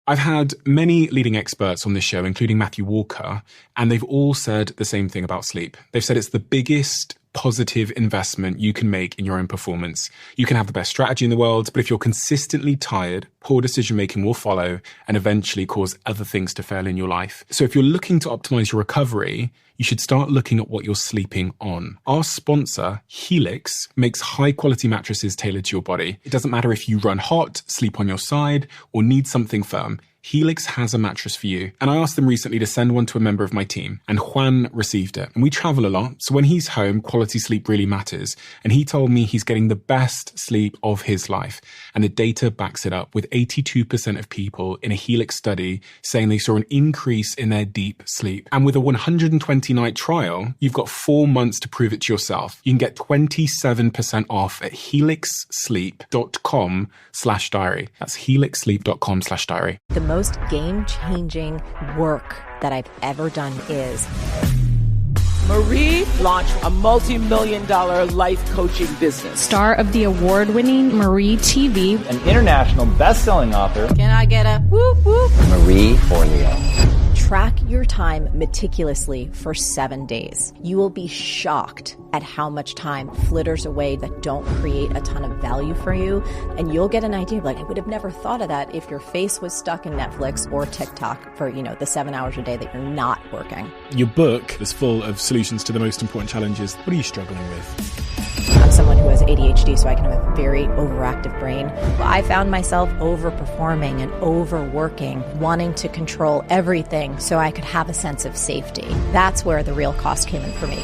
I've had many leading experts on this show, including Matthew Walker, and they've all said the same thing about sleep. They've said it's the biggest positive investment you can make in your own performance. You can have the best strategy in the world, but if you're consistently tired, poor decision-making will follow and eventually cause other things to fail in your life. So if you're looking to optimize your recovery, you should start looking at what you're sleeping on. Our sponsor, Helix, makes high-quality mattresses tailored to your body. It doesn't matter if you run hot, sleep on your side, or need something firm. Helix has a mattress for you. And I asked them recently to send one to a member of my team, and Juan received it. And we travel a lot, so when he's home, quality sleep really matters. And he told me he's getting the best sleep of his life. And the data backs it up, with 82% of people in a Helix study saying they saw an increase in their deep sleep. And with a 120-night trial, you've got 4 months to prove it to yourself. You can get 27% off at helixsleep.com/diary. That's helixsleep.com/diary. The most game-changing work that I've ever done is... Marie launched a multi-million-dollar life coaching business. Star of the award-winning Marie TV. An international best-selling author. Can I get a whoop whoop? Marie Forleo. Track your time meticulously for 7 days. You will be shocked at how much time flitters away that don't create a ton of value for you. And you'll get an idea, like, I would have never thought of that if your face was stuck in Netflix or TikTok for, the 7 hours a day that you're not working. Your book is full of solutions to the most important challenges. What are you struggling with? I'm someone who has ADHD, so I can have a very overactive brain. I found myself overperforming and overworking, wanting to control everything so I could have a sense of safety. That's where the real cost came in for me.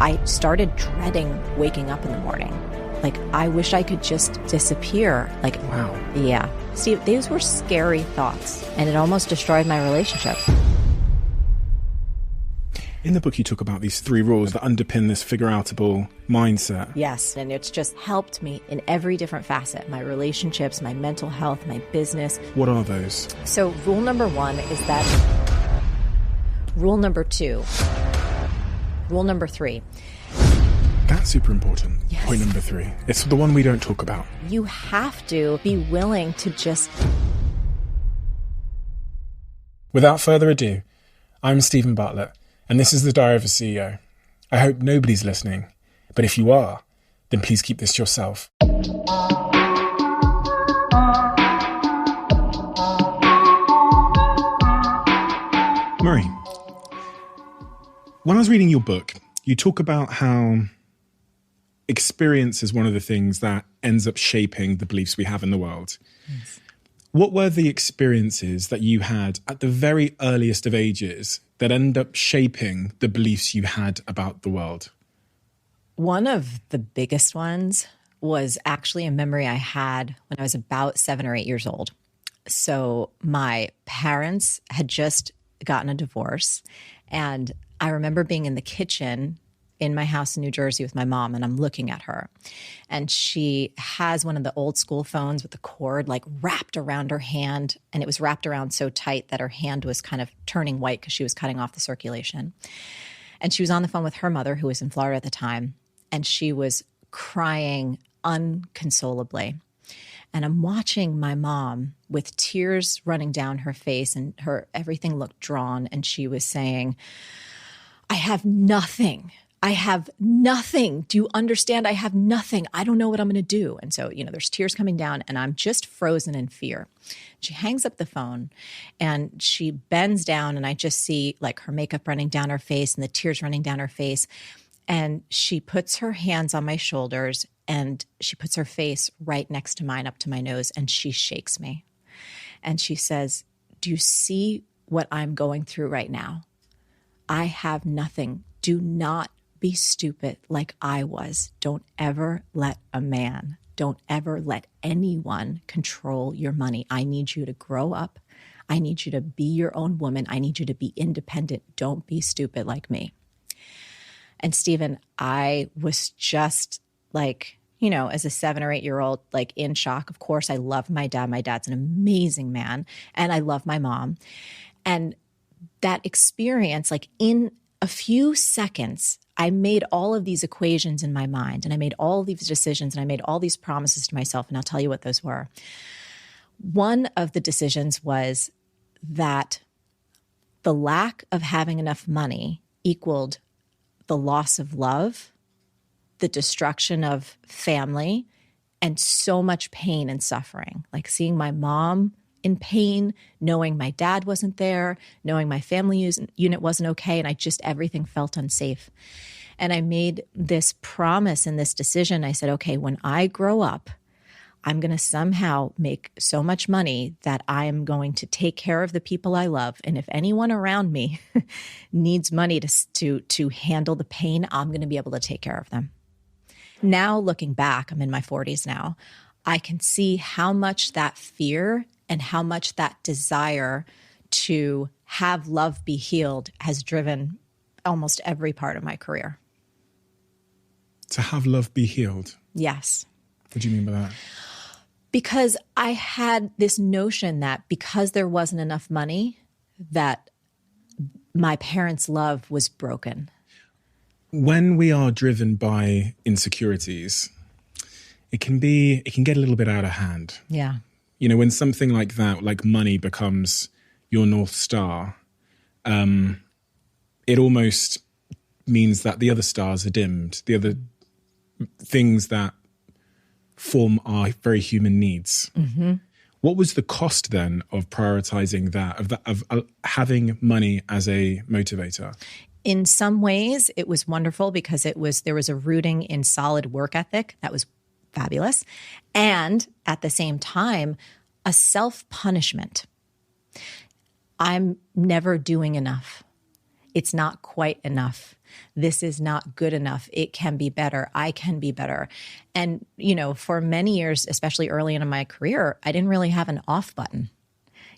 I started dreading waking up in the morning. Like, I wish I could just disappear. Like, wow. Yeah. See, these were scary thoughts, and it almost destroyed my relationship. In the book, you talk about these 3 rules that underpin this figureoutable mindset. Yes, and it's just helped me in every different facet. My relationships, my mental health, my business. What are those? So rule number 1 is that. Rule number 2. Rule number 3. That's super important. Yes. Point number 3. It's the one we don't talk about. You have to be willing to just... Without further ado, I'm Stephen Bartlett, and this is the Diary of a CEO. I hope nobody's listening, but if you are, then please keep this to yourself. Marie, when I was reading your book, you talk about how experience is one of the things that ends up shaping the beliefs we have in the world. Yes. What were the experiences that you had at the very earliest of ages that end up shaping the beliefs you had about the world? One of the biggest ones was actually a memory I had when I was about 7 or 8 years old. So my parents had just gotten a divorce, and I remember being in the kitchen in my house in New Jersey with my mom, and I'm looking at her. And she has one of the old school phones with the cord like wrapped around her hand, and it was wrapped around so tight that her hand was kind of turning white because she was cutting off the circulation. And she was on the phone with her mother, who was in Florida at the time, and she was crying unconsolably. And I'm watching my mom with tears running down her face, and everything looked drawn, and she was saying, I have nothing. I have nothing. Do you understand? I have nothing. I don't know what I'm going to do. And so, there's tears coming down, and I'm just frozen in fear. She hangs up the phone, and she bends down, and I just see like her makeup running down her face and the tears running down her face. And she puts her hands on my shoulders, and she puts her face right next to mine, up to my nose, and she shakes me. And she says, do you see what I'm going through right now? I have nothing. Do not be stupid like I was. Don't ever let don't ever let anyone control your money. I need you to grow up. I need you to be your own woman. I need you to be independent. Don't be stupid like me. And Stephen, I was just like, as a 7 or 8 year old, like in shock. Of course, I love my dad. My dad's an amazing man, and I love my mom. And that experience, like in a few seconds, I made all of these equations in my mind, and I made all of these decisions, and I made all these promises to myself, and I'll tell you what those were. One of the decisions was that the lack of having enough money equaled the loss of love, the destruction of family, and so much pain and suffering. Like seeing my mom in pain, knowing my dad wasn't there, knowing my family unit wasn't okay, and everything felt unsafe. And I made this promise and this decision. I said, okay, when I grow up, I'm going to somehow make so much money that I'm going to take care of the people I love. And if anyone around me needs money to handle the pain, I'm going to be able to take care of them. Now, looking back, I'm in my 40s now, I can see how much that fear and how much that desire to have love be healed has driven almost every part of my career. To have love be healed? Yes. What do you mean by that? Because I had this notion that because there wasn't enough money, that my parents' love was broken. When we are driven by insecurities, it can get a little bit out of hand. Yeah. You know, when something like that, like money, becomes your North Star, it almost means that the other stars are dimmed, the other things that form our very human needs. Mm-hmm. What was the cost then of prioritizing that, of having money as a motivator? In some ways, it was wonderful because there was a rooting in solid work ethic that was fabulous, and at the same time, a self-punishment. I'm never doing enough. It's not quite enough. This is not good enough. It can be better. I can be better. And, you know, for many years, especially early in my career, I didn't really have an off button.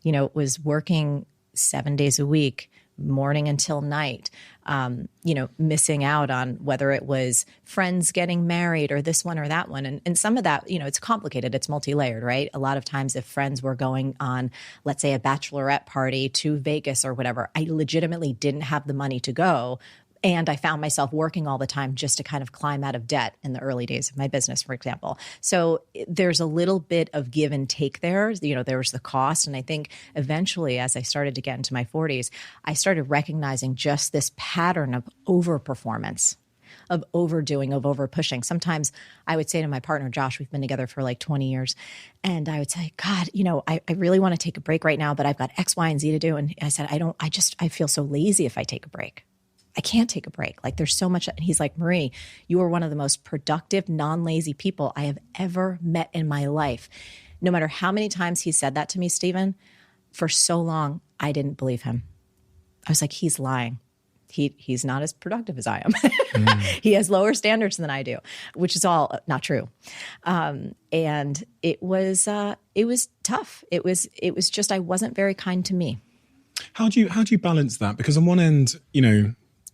You know, it was working 7 days a week, morning until night, missing out on whether it was friends getting married or this one or that one. And some of that, it's complicated. It's multi-layered, right? A lot of times if friends were going on, let's say, a bachelorette party to Vegas or whatever, I legitimately didn't have the money to go. And I found myself working all the time just to kind of climb out of debt in the early days of my business, for example. So there's a little bit of give and take there. There was the cost. And I think eventually, as I started to get into my 40s, I started recognizing just this pattern of overperformance, of overdoing, of overpushing. Sometimes I would say to my partner, Josh, we've been together for like 20 years. And I would say, God, I really want to take a break right now, but I've got X, Y, and Z to do. And I said, I feel so lazy if I take a break. I can't take a break. Like there's so much. And he's like, Marie, you are one of the most productive, non-lazy people I have ever met in my life. No matter how many times he said that to me, Stephen, for so long, I didn't believe him. I was like, he's lying. He's not as productive as I am. He has lower standards than I do, which is all not true. And it was tough. It was just, I wasn't very kind to me. How do you balance that? Because on one end,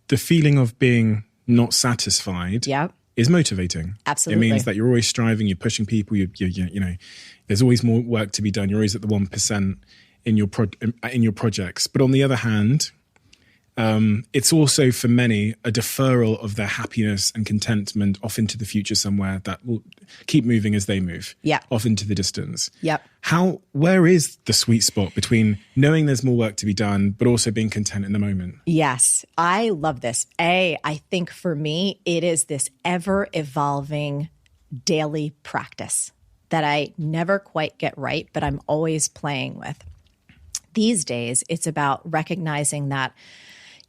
the feeling of being not satisfied is motivating. Absolutely. It means that you're always striving, you're pushing people, there's always more work to be done. You're always at the 1% in your projects. But on the other hand, it's also for many a deferral of their happiness and contentment off into the future somewhere that will keep moving as they move off into the distance. Yep. Where is the sweet spot between knowing there's more work to be done, but also being content in the moment? Yes, I love this. I think for me, it is this ever evolving daily practice that I never quite get right, but I'm always playing with. These days, it's about recognizing that,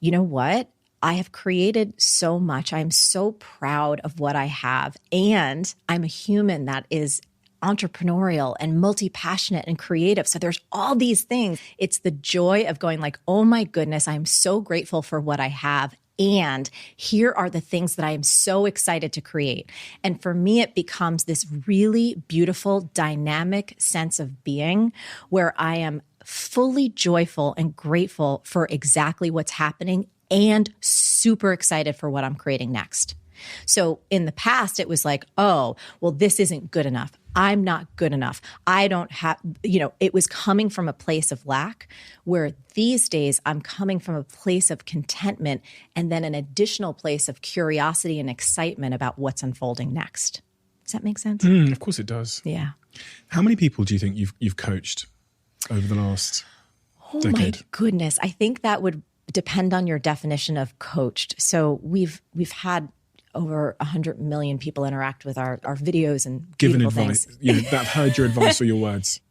you know what? I have created so much. I'm so proud of what I have. And I'm a human that is entrepreneurial and multi-passionate and creative. So there's all these things. It's the joy of going like, oh my goodness, I'm so grateful for what I have. And here are the things that I am so excited to create. And for me, it becomes this really beautiful, dynamic sense of being where I am fully joyful and grateful for exactly what's happening and super excited for what I'm creating next. So in the past, it was like, oh, well, this isn't good enough. I'm not good enough. I don't have, it was coming from a place of lack, where these days I'm coming from a place of contentment and then an additional place of curiosity and excitement about what's unfolding next. Does that make sense? Of course it does. Yeah. How many people do you think you've coached over the last decade? My goodness. I think that would depend on your definition of coached. So we've had over 100 million people interact with our videos and given beautiful advice, things. that have heard your advice or your words.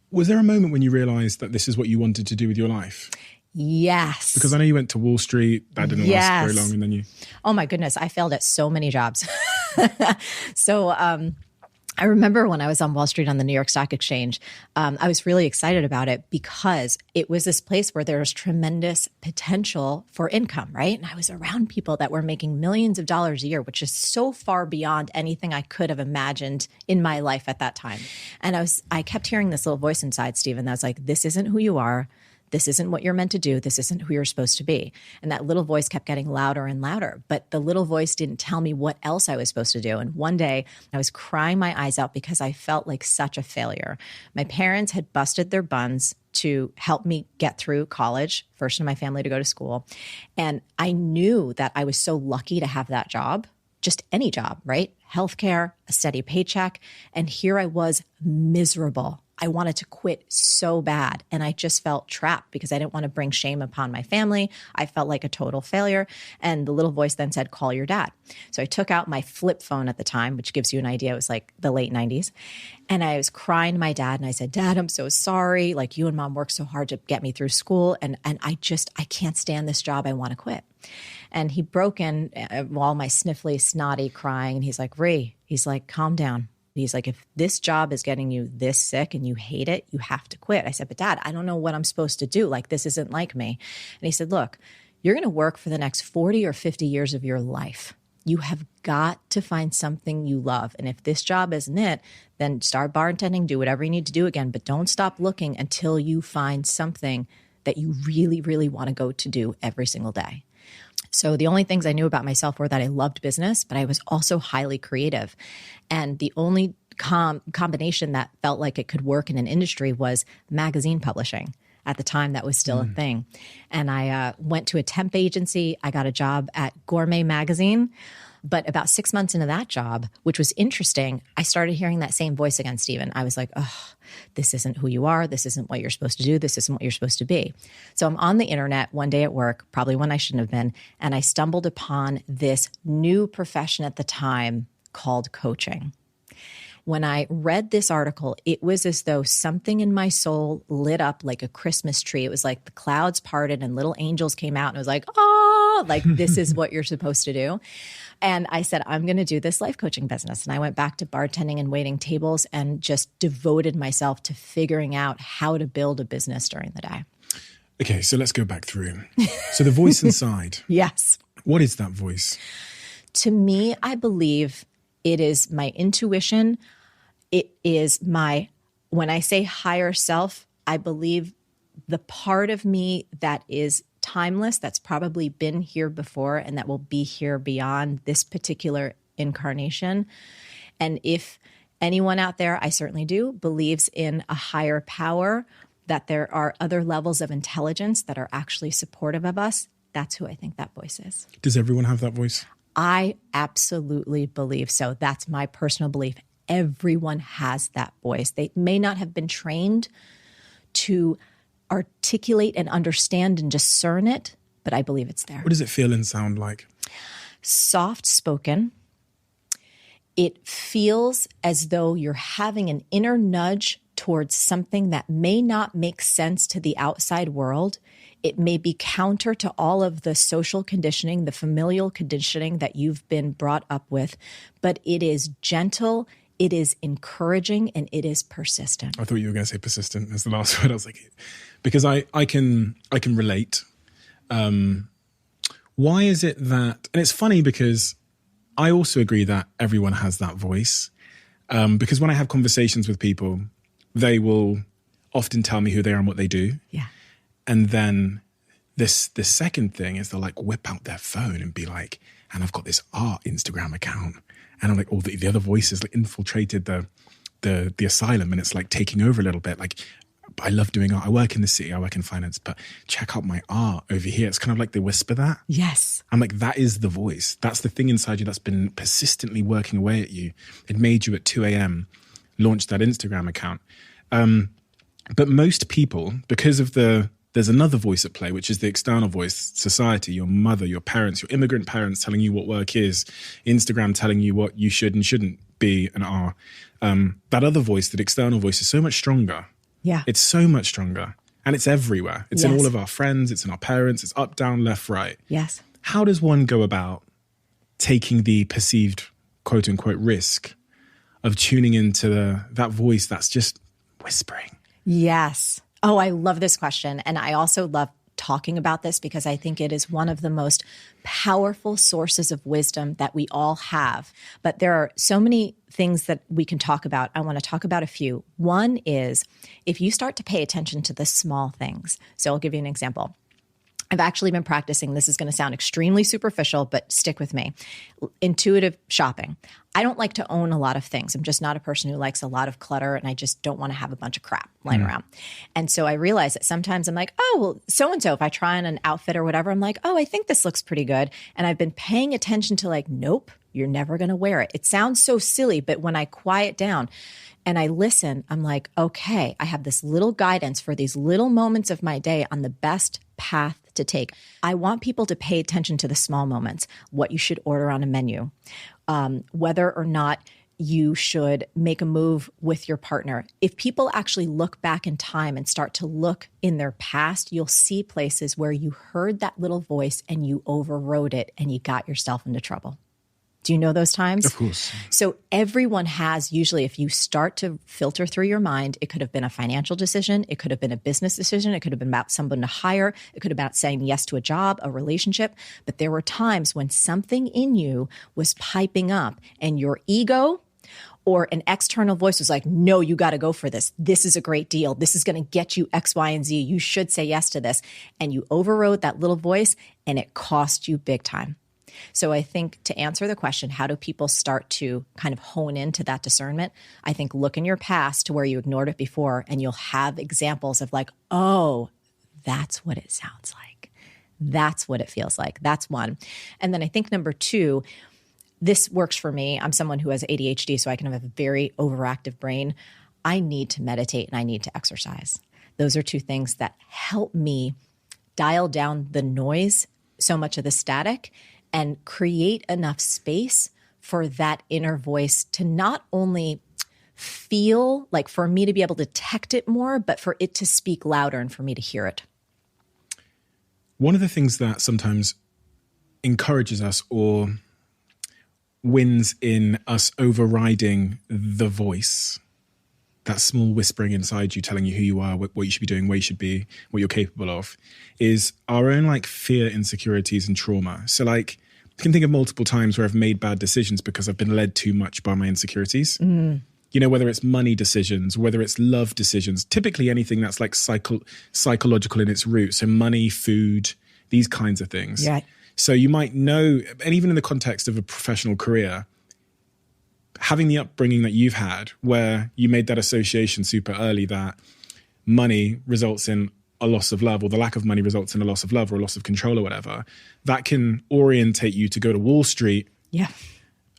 Was there a moment when you realized that this is what you wanted to do with your life? Yes. Because I know you went to Wall Street. That didn't last very long. And then you... Oh my goodness. I failed at so many jobs. So I remember when I was on Wall Street on the New York Stock Exchange, I was really excited about it because it was this place where there was tremendous potential for income, right? And I was around people that were making millions of dollars a year, which is so far beyond anything I could have imagined in my life at that time. And I kept hearing this little voice inside, Stephen, that was like, this isn't who you are. This isn't what you're meant to do. This isn't who you're supposed to be. And that little voice kept getting louder and louder. But the little voice didn't tell me what else I was supposed to do. And one day I was crying my eyes out because I felt like such a failure. My parents had busted their buns to help me get through college, first in my family to go to school. And I knew that I was so lucky to have that job, just any job, right? Healthcare, a steady paycheck. And here I was miserable. I wanted to quit so bad. And I just felt trapped because I didn't want to bring shame upon my family. I felt like a total failure. And the little voice then said, call your dad. So I took out my flip phone at the time, which gives you an idea. It was like the late 90s. And I was crying to my dad and I said, Dad, I'm so sorry. Like you and Mom worked so hard to get me through school. And I can't stand this job. I want to quit. And he broke in while my sniffly, snotty crying. And he's like, Ree, he's like, calm down. He's like, if this job is getting you this sick and you hate it, you have to quit. I said, but Dad, I don't know what I'm supposed to do. Like, this isn't like me. And he said, look, you're going to work for the next 40 or 50 years of your life. You have got to find something you love. And if this job isn't it, then start bartending, do whatever you need to do again. But don't stop looking until you find something that you really, really want to go to do every single day. So the only things I knew about myself were that I loved business, but I was also highly creative. And the only combination that felt like it could work in an industry was magazine publishing. At the time, that was still a thing. And I went to a temp agency. I got a job at Gourmet Magazine. But about 6 months into that job, which was interesting, I started hearing that same voice again, Stephen. I was like, oh, this isn't who you are. This isn't what you're supposed to do. This isn't what you're supposed to be. So I'm on the internet one day at work, probably when I shouldn't have been, and I stumbled upon this new profession at the time called coaching. When I read this article, it was as though something in my soul lit up like a Christmas tree. It was like the clouds parted and little angels came out and it was like, oh, like this is what you're supposed to do. And I said, I'm going to do this life coaching business. And I went back to bartending and waiting tables and just devoted myself to figuring out how to build a business during the day. Okay, so let's go back through. So the voice inside. Yes. What is that voice? To me, I believe it is my intuition. It is when I say higher self, I believe the part of me that is timeless, that's probably been here before and that will be here beyond this particular incarnation. And if anyone out there, I certainly do, believes in a higher power, that there are other levels of intelligence that are actually supportive of us, that's who I think that voice is. Does everyone have that voice? I absolutely believe so. That's my personal belief. Everyone has that voice. They may not have been trained to articulate and understand and discern it, but I believe it's there. What does it feel and sound like? Soft spoken. It feels as though you're having an inner nudge towards something that may not make sense to the outside world. It may be counter to all of the social conditioning, the familial conditioning that you've been brought up with, but it is gentle, it is encouraging, and it is persistent. I thought you were going to say persistent as the last word. I was like, because I can relate. Why is it that, and it's funny because I also agree that everyone has that voice. Because when I have conversations with people, they will often tell me who they are and what they do. Yeah. And then the second thing is they'll like whip out their phone and be like, and I've got this art Instagram account. And I'm like, oh, the other voices like infiltrated the asylum and it's like taking over a little bit. Like, I love doing art. I work in the city. I work in finance, but check out my art over here. It's kind of like they whisper that. Yes. I'm like, that is the voice. That's the thing inside you that's been persistently working away at you. It made you at 2 a.m. launched that Instagram account. But most people, because of there's another voice at play, which is the external voice, society, your mother, your parents, your immigrant parents telling you what work is, Instagram telling you what you should and shouldn't be and are. That other voice, that external voice, is so much stronger. Yeah. It's so much stronger. And it's everywhere. It's in all of our friends. It's in our parents. It's up, down, left, right. Yes. How does one go about taking the perceived quote unquote risk of tuning into that voice that's just whispering? Yes. Oh, I love this question. And I also love talking about this because I think it is one of the most powerful sources of wisdom that we all have. But there are so many things that we can talk about. I want to talk about a few. One is if you start to pay attention to the small things. So I'll give you an example. I've actually been practicing, this is going to sound extremely superficial, but stick with me, intuitive shopping. I don't like to own a lot of things. I'm just not a person who likes a lot of clutter, and I just don't want to have a bunch of crap lying around. And so I realize that sometimes I'm like, oh, well, so-and-so, if I try on an outfit or whatever, I'm like, oh, I think this looks pretty good. And I've been paying attention to like, nope, you're never going to wear it. It sounds so silly, but when I quiet down and I listen, I'm like, okay, I have this little guidance for these little moments of my day on the best path to take. I want people to pay attention to the small moments, what you should order on a menu, whether or not you should make a move with your partner. If people actually look back in time and start to look in their past, you'll see places where you heard that little voice and you overrode it and you got yourself into trouble. Do you know those times? Of course. So everyone has, usually if you start to filter through your mind, it could have been a financial decision. It could have been a business decision. It could have been about someone to hire. It could have been about saying yes to a job, a relationship. But there were times when something in you was piping up and your ego or an external voice was like, no, you got to go for this. This is a great deal. This is going to get you X, Y, and Z. You should say yes to this. And you overrode that little voice and it cost you big time. So I think to answer the question, how do people start to kind of hone into that discernment? I think look in your past to where you ignored it before and you'll have examples of like, oh, that's what it sounds like. That's what it feels like. That's one. And then I think number two, this works for me. I'm someone who has ADHD, so I can have a very overactive brain. I need to meditate and I need to exercise. Those are two things that help me dial down the noise, so much of the static, and create enough space for that inner voice to not only feel like for me to be able to detect it more, but for it to speak louder and for me to hear it. One of the things that sometimes encourages us or wins in us overriding the voice, that small whispering inside you telling you who you are, what you should be doing, where you should be, what you're capable of, is our own like fear, insecurities, and trauma. So like, I can think of multiple times where I've made bad decisions because I've been led too much by my insecurities. You know, whether it's money decisions, whether it's love decisions, typically anything that's like psychological in its roots. So money, food, these kinds of things. Yeah. So you might know, and even in the context of a professional career, having the upbringing that you've had where you made that association super early that money results in a loss of love or the lack of money results in a loss of love or a loss of control or whatever, that can orientate you to go to Wall Street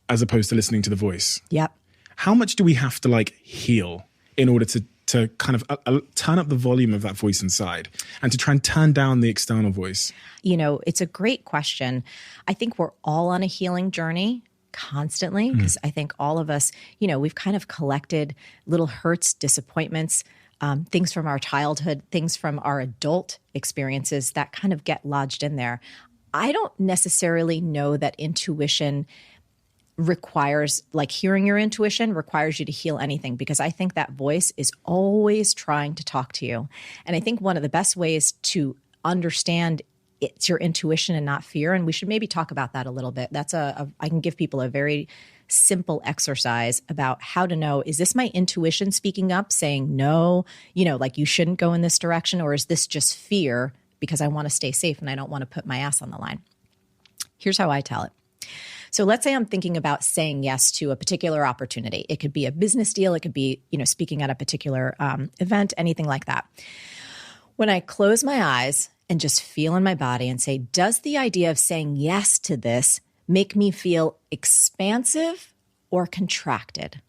as opposed to listening to the voice. Yep. How much do we have to like heal in order to kind of turn up the volume of that voice inside and to try and turn down the external voice? You know, it's a great question. I think we're all on a healing journey constantly because I think all of us, you know, we've kind of collected little hurts, disappointments, things from our childhood, things from our adult experiences that kind of get lodged in there. I don't necessarily know that intuition requires, like hearing your intuition requires you to heal anything, because I think that voice is always trying to talk to you. And I think one of the best ways to understand it's your intuition and not fear, and we should maybe talk about that a little bit. That's I can give people a very simple exercise about how to know, is this my intuition speaking up saying no, you know, like you shouldn't go in this direction, or is this just fear because I want to stay safe and I don't want to put my ass on the line? Here's how I tell it. So let's say I'm thinking about saying yes to a particular opportunity. It could be a business deal. It could be, you know, speaking at a particular event, anything like that. When I close my eyes and just feel in my body and say, does the idea of saying yes to this make me feel expansive or contracted?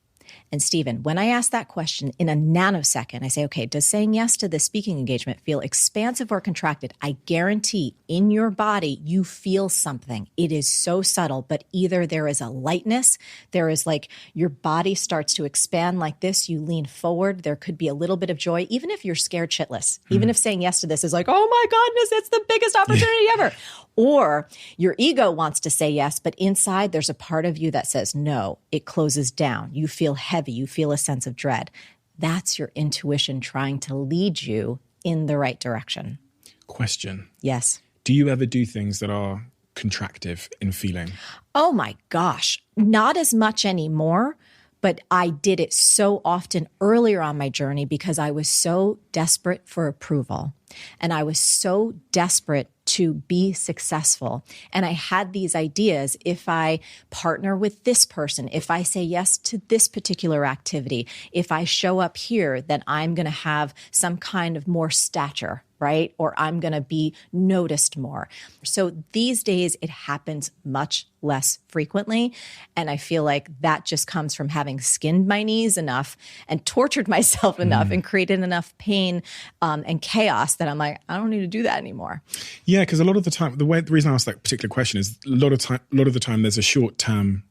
And Stephen, when I ask that question in a nanosecond, I say, okay, does saying yes to this speaking engagement feel expansive or contracted? I guarantee in your body, you feel something. It is so subtle, but either there is a lightness, there is like your body starts to expand like this, you lean forward, there could be a little bit of joy, even if you're scared shitless, even if saying yes to this is like, oh my goodness, it's the biggest opportunity ever. Or your ego wants to say yes, but inside there's a part of you that says no. It closes down. You feel heavy. You feel a sense of dread. That's your intuition trying to lead you in the right direction. Question. Yes. Do you ever do things that are contractive in feeling? Oh my gosh. Not as much anymore, but I did it so often earlier on my journey because I was so desperate for approval. And I was so desperate to be successful. And I had these ideas, if I partner with this person, if I say yes to this particular activity, if I show up here, then I'm going to have some kind of more stature, right? Or I'm going to be noticed more. So these days it happens much less frequently. And I feel like that just comes from having skinned my knees enough and tortured myself enough and created enough pain and chaos that I'm like, I don't need to do that anymore. Yeah, because a lot of the time, the reason I asked that particular question is a lot of the time there's a short-term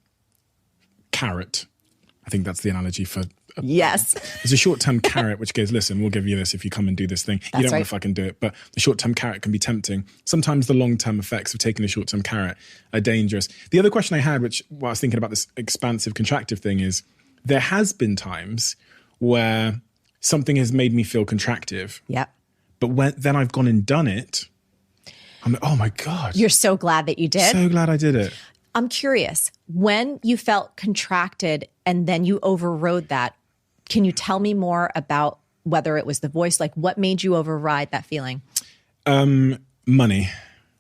carrot. I think that's the analogy for. Yes. There's a short-term carrot which goes, listen, we'll give you this if you come and do this thing. You don't want to fucking do it. But the short-term carrot can be tempting. Sometimes the long-term effects of taking the short-term carrot are dangerous. The other question I had, while I was thinking about this expansive, contractive thing, is there has been times where something has made me feel contractive. Yep. But then I've gone and done it, I'm like, oh my God. You're so glad that you did? So glad I did it. I'm curious, when you felt contracted and then you overrode that, can you tell me more about whether it was the voice? Like, what made you override that feeling? Money.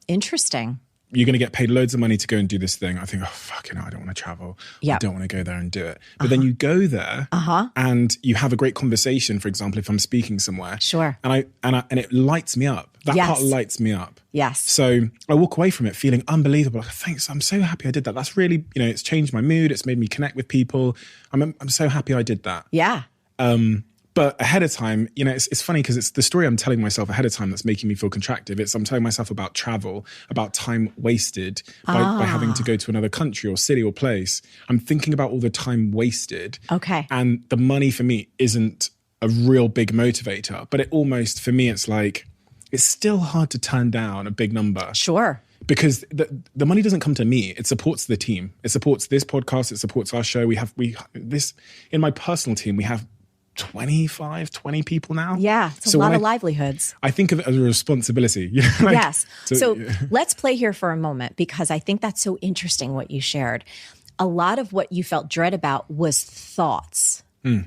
Interesting. You're going to get paid loads of money to go and do this thing. I think, oh, fucking hell, I don't want to travel. Yep. I don't want to go there and do it. But then you go there and you have a great conversation, for example, if I'm speaking somewhere. Sure. And it lights me up. That part lights me up. Yes. So I walk away from it feeling unbelievable. Like, thanks, I'm so happy I did that. That's really, it's changed my mood. It's made me connect with people. I'm so happy I did that. Yeah. But ahead of time, it's funny because it's the story I'm telling myself ahead of time that's making me feel contractive. I'm telling myself about travel, about time wasted by having to go to another country or city or place. I'm thinking about all the time wasted. Okay. And the money for me isn't a real big motivator, but it almost, for me, it's like, it's still hard to turn down a big number. Sure. Because the money doesn't come to me. It supports the team. It supports this podcast. It supports our show. We this in my personal team, we have 20 people now. Yeah, it's a lot of livelihoods. I think of it as a responsibility. Yes. So let's play here for a moment because I think that's so interesting what you shared. A lot of what you felt dread about was thoughts.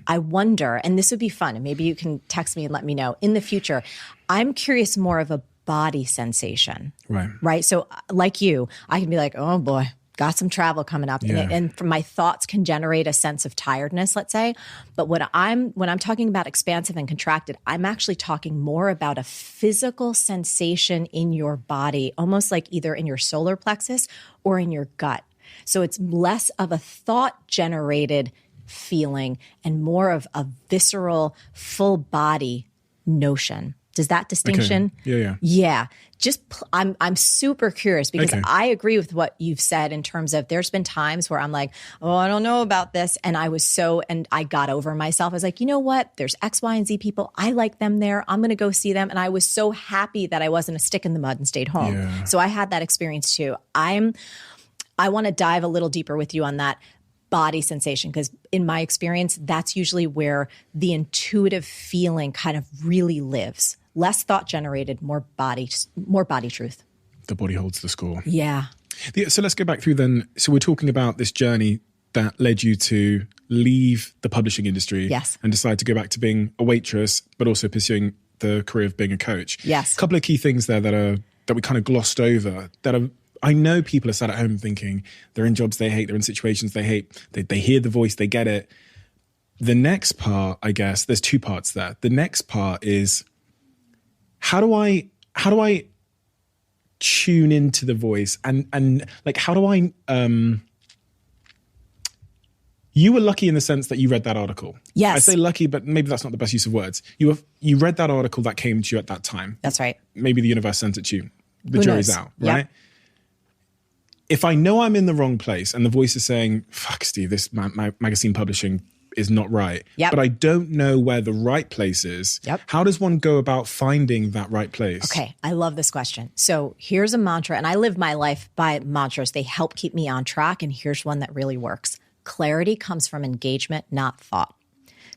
I wonder, and this would be fun, and maybe you can text me and let me know in the future. I'm curious more of a body sensation. Right. So like you, I can be like, oh boy, got some travel coming up. Yeah. And my thoughts can generate a sense of tiredness, let's say. But when I'm talking about expansive and contracted, I'm actually talking more about a physical sensation in your body, almost like either in your solar plexus or in your gut. So it's less of a thought generated feeling and more of a visceral, full body notion. Does that distinction? Okay. Yeah. Yeah. I'm super curious because I agree with what you've said in terms of there's been times where I'm like, oh, I don't know about this. And I got over myself. I was like, you know what? There's X, Y, and Z people. I like them there. I'm going to go see them. And I was so happy that I wasn't a stick in the mud and stayed home. Yeah. So I had that experience too. I want to dive a little deeper with you on that body sensation, because in my experience, that's usually where the intuitive feeling kind of really lives. Less thought generated, more body truth. The body holds the score. Yeah. So let's go back through then. So we're talking about this journey that led you to leave the publishing industry. Yes. And decide to go back to being a waitress, but also pursuing the career of being a coach. Yes. A couple of key things there that we kind of glossed over I know people are sat at home thinking they're in jobs they hate, they're in situations they hate, they hear the voice, they get it. The next part, I guess, there's two parts there. The next part is how do I tune into the voice and like how do I You were lucky in the sense that you read that article. Yes. I say lucky, but maybe that's not the best use of words. You read that article that came to you at that time. That's right. Maybe the universe sent it to you. The Who jury's knows? out, right? Yep. If I know I'm in the wrong place and the voice is saying, fuck, Steve, this magazine publishing is not right, Yep. but I don't know where the right place is, Yep. how does one go about finding that right place? Okay, I love this question. So here's a mantra, and I live my life by mantras. They help keep me on track, and here's one that really works. Clarity comes from engagement, not thought.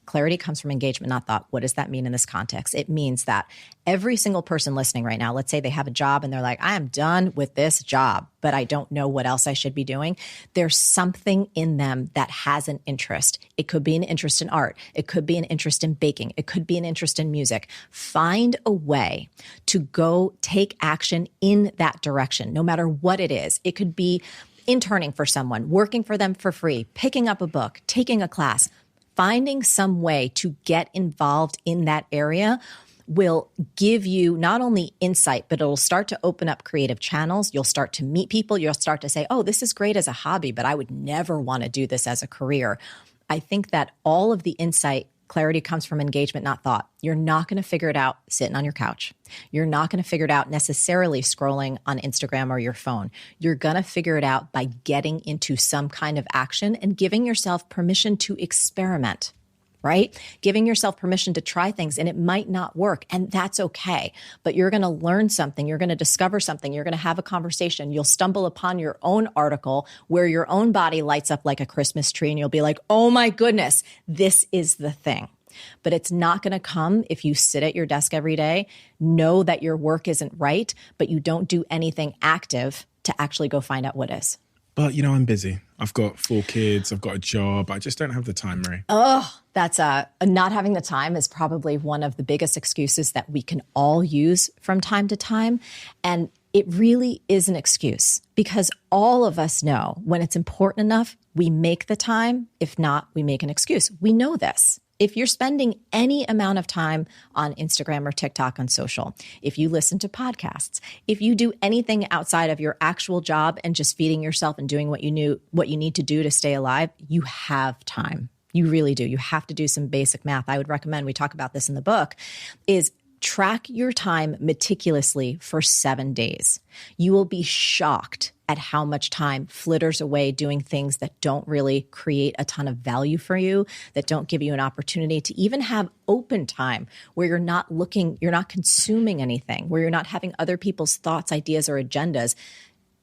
Clarity comes from engagement, not thought. What does that mean in this context? It means that every single person listening right now, let's say they have a job and they're like, I am done with this job, but I don't know what else I should be doing. There's something in them that has an interest. It could be an interest in art. It could be an interest in baking. It could be an interest in music. Find a way to go take action in that direction, no matter what it is. It could be interning for someone, working for them for free, picking up a book, taking a class. Finding some way to get involved in that area will give you not only insight, but it'll start to open up creative channels. You'll start to meet people. You'll start to say, oh, this is great as a hobby, but I would never want to do this as a career. I think that all of the insight, clarity comes from engagement, not thought. You're not going to figure it out sitting on your couch. You're not going to figure it out necessarily scrolling on Instagram or your phone. You're going to figure it out by getting into some kind of action and giving yourself permission to experiment, right? Giving yourself permission to try things, and it might not work, and that's okay. But you're going to learn something. You're going to discover something. You're going to have a conversation. You'll stumble upon your own article where your own body lights up like a Christmas tree, and you'll be like, oh my goodness, this is the thing. But it's not going to come if you sit at your desk every day, know that your work isn't right, but you don't do anything active to actually go find out what is. But, I'm busy. I've got 4 kids. I've got a job. I just don't have the time, Marie. That's not having the time is probably one of the biggest excuses that we can all use from time to time. And it really is an excuse because all of us know when it's important enough, we make the time. If not, we make an excuse. We know this. If you're spending any amount of time on Instagram or TikTok on social, if you listen to podcasts, if you do anything outside of your actual job and just feeding yourself and doing what you need to do to stay alive, you have time. You really do. You have to do some basic math. I would recommend, we talk about this in the book, is track your time meticulously for 7 days. You will be shocked at how much time flitters away doing things that don't really create a ton of value for you, that don't give you an opportunity to even have open time where you're not consuming anything, where you're not having other people's thoughts, ideas, or agendas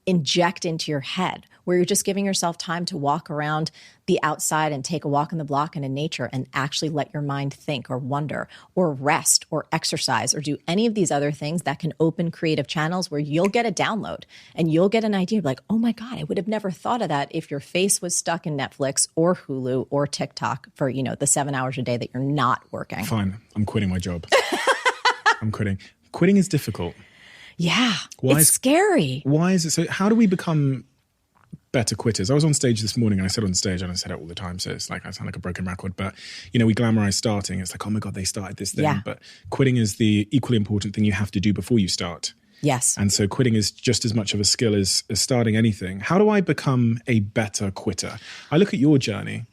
inject into your head, where you're just giving yourself time to walk around the outside and take a walk in the block and in nature and actually let your mind think or wonder or rest or exercise or do any of these other things that can open creative channels where you'll get a download and you'll get an idea of like, oh my God, I would have never thought of that if your face was stuck in Netflix or Hulu or TikTok for, the 7 hours a day that you're not working. Fine. I'm quitting my job. I'm quitting. Quitting is difficult. Yeah. It's scary. Why is it so? How do we become better quitters? I was on stage this morning and I said on stage, and I said it all the time, so it's like I sound like a broken record, but we glamorize starting. It's like, oh my God, they started this thing. Yeah. But quitting is the equally important thing you have to do before you start. Yes. And so quitting is just as much of a skill as starting anything. How do I become a better quitter? I look at your journey,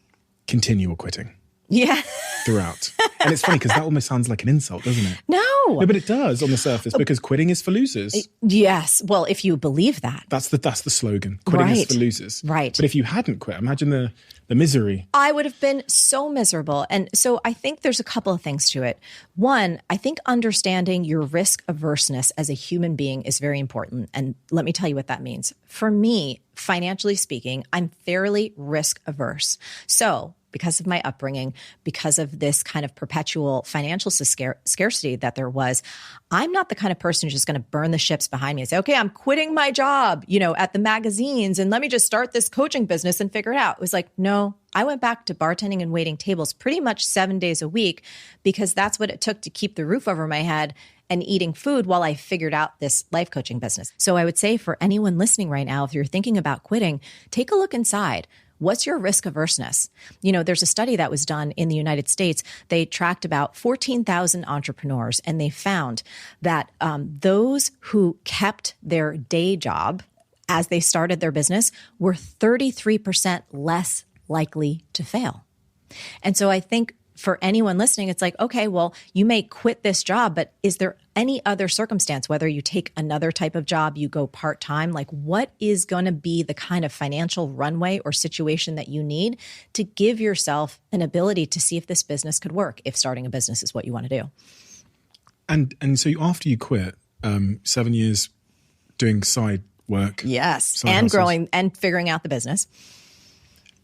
continual quitting. Yeah. Throughout. And it's funny because that almost sounds like an insult, doesn't it? No, but it does on the surface because quitting is for losers. Yes. Well, if you believe that. That's the slogan. Quitting is for losers. Right. But if you hadn't quit, imagine the misery. I would have been so miserable. And so I think there's a couple of things to it. One, I think understanding your risk averseness as a human being is very important. And let me tell you what that means. For me, financially speaking, I'm fairly risk averse. So because of my upbringing, because of this kind of perpetual financial scarcity that there was, I'm not the kind of person who's just going to burn the ships behind me and say, okay, I'm quitting my job, at the magazines and let me just start this coaching business and figure it out. It was like, no, I went back to bartending and waiting tables pretty much 7 days a week because that's what it took to keep the roof over my head and eating food while I figured out this life coaching business. So I would say for anyone listening right now, if you're thinking about quitting, take a look inside. What's your risk averseness? There's a study that was done in the United States. They tracked about 14,000 entrepreneurs, and they found that those who kept their day job as they started their business were 33% less likely to fail. And so I think for anyone listening, it's like, okay, well, you may quit this job, but is there any other circumstance, whether you take another type of job, you go part-time, like what is going to be the kind of financial runway or situation that you need to give yourself an ability to see if this business could work, if starting a business is what you want to do. And so after you quit, 7 years doing side work. Yes. Side And hustles. growing and figuring out the business.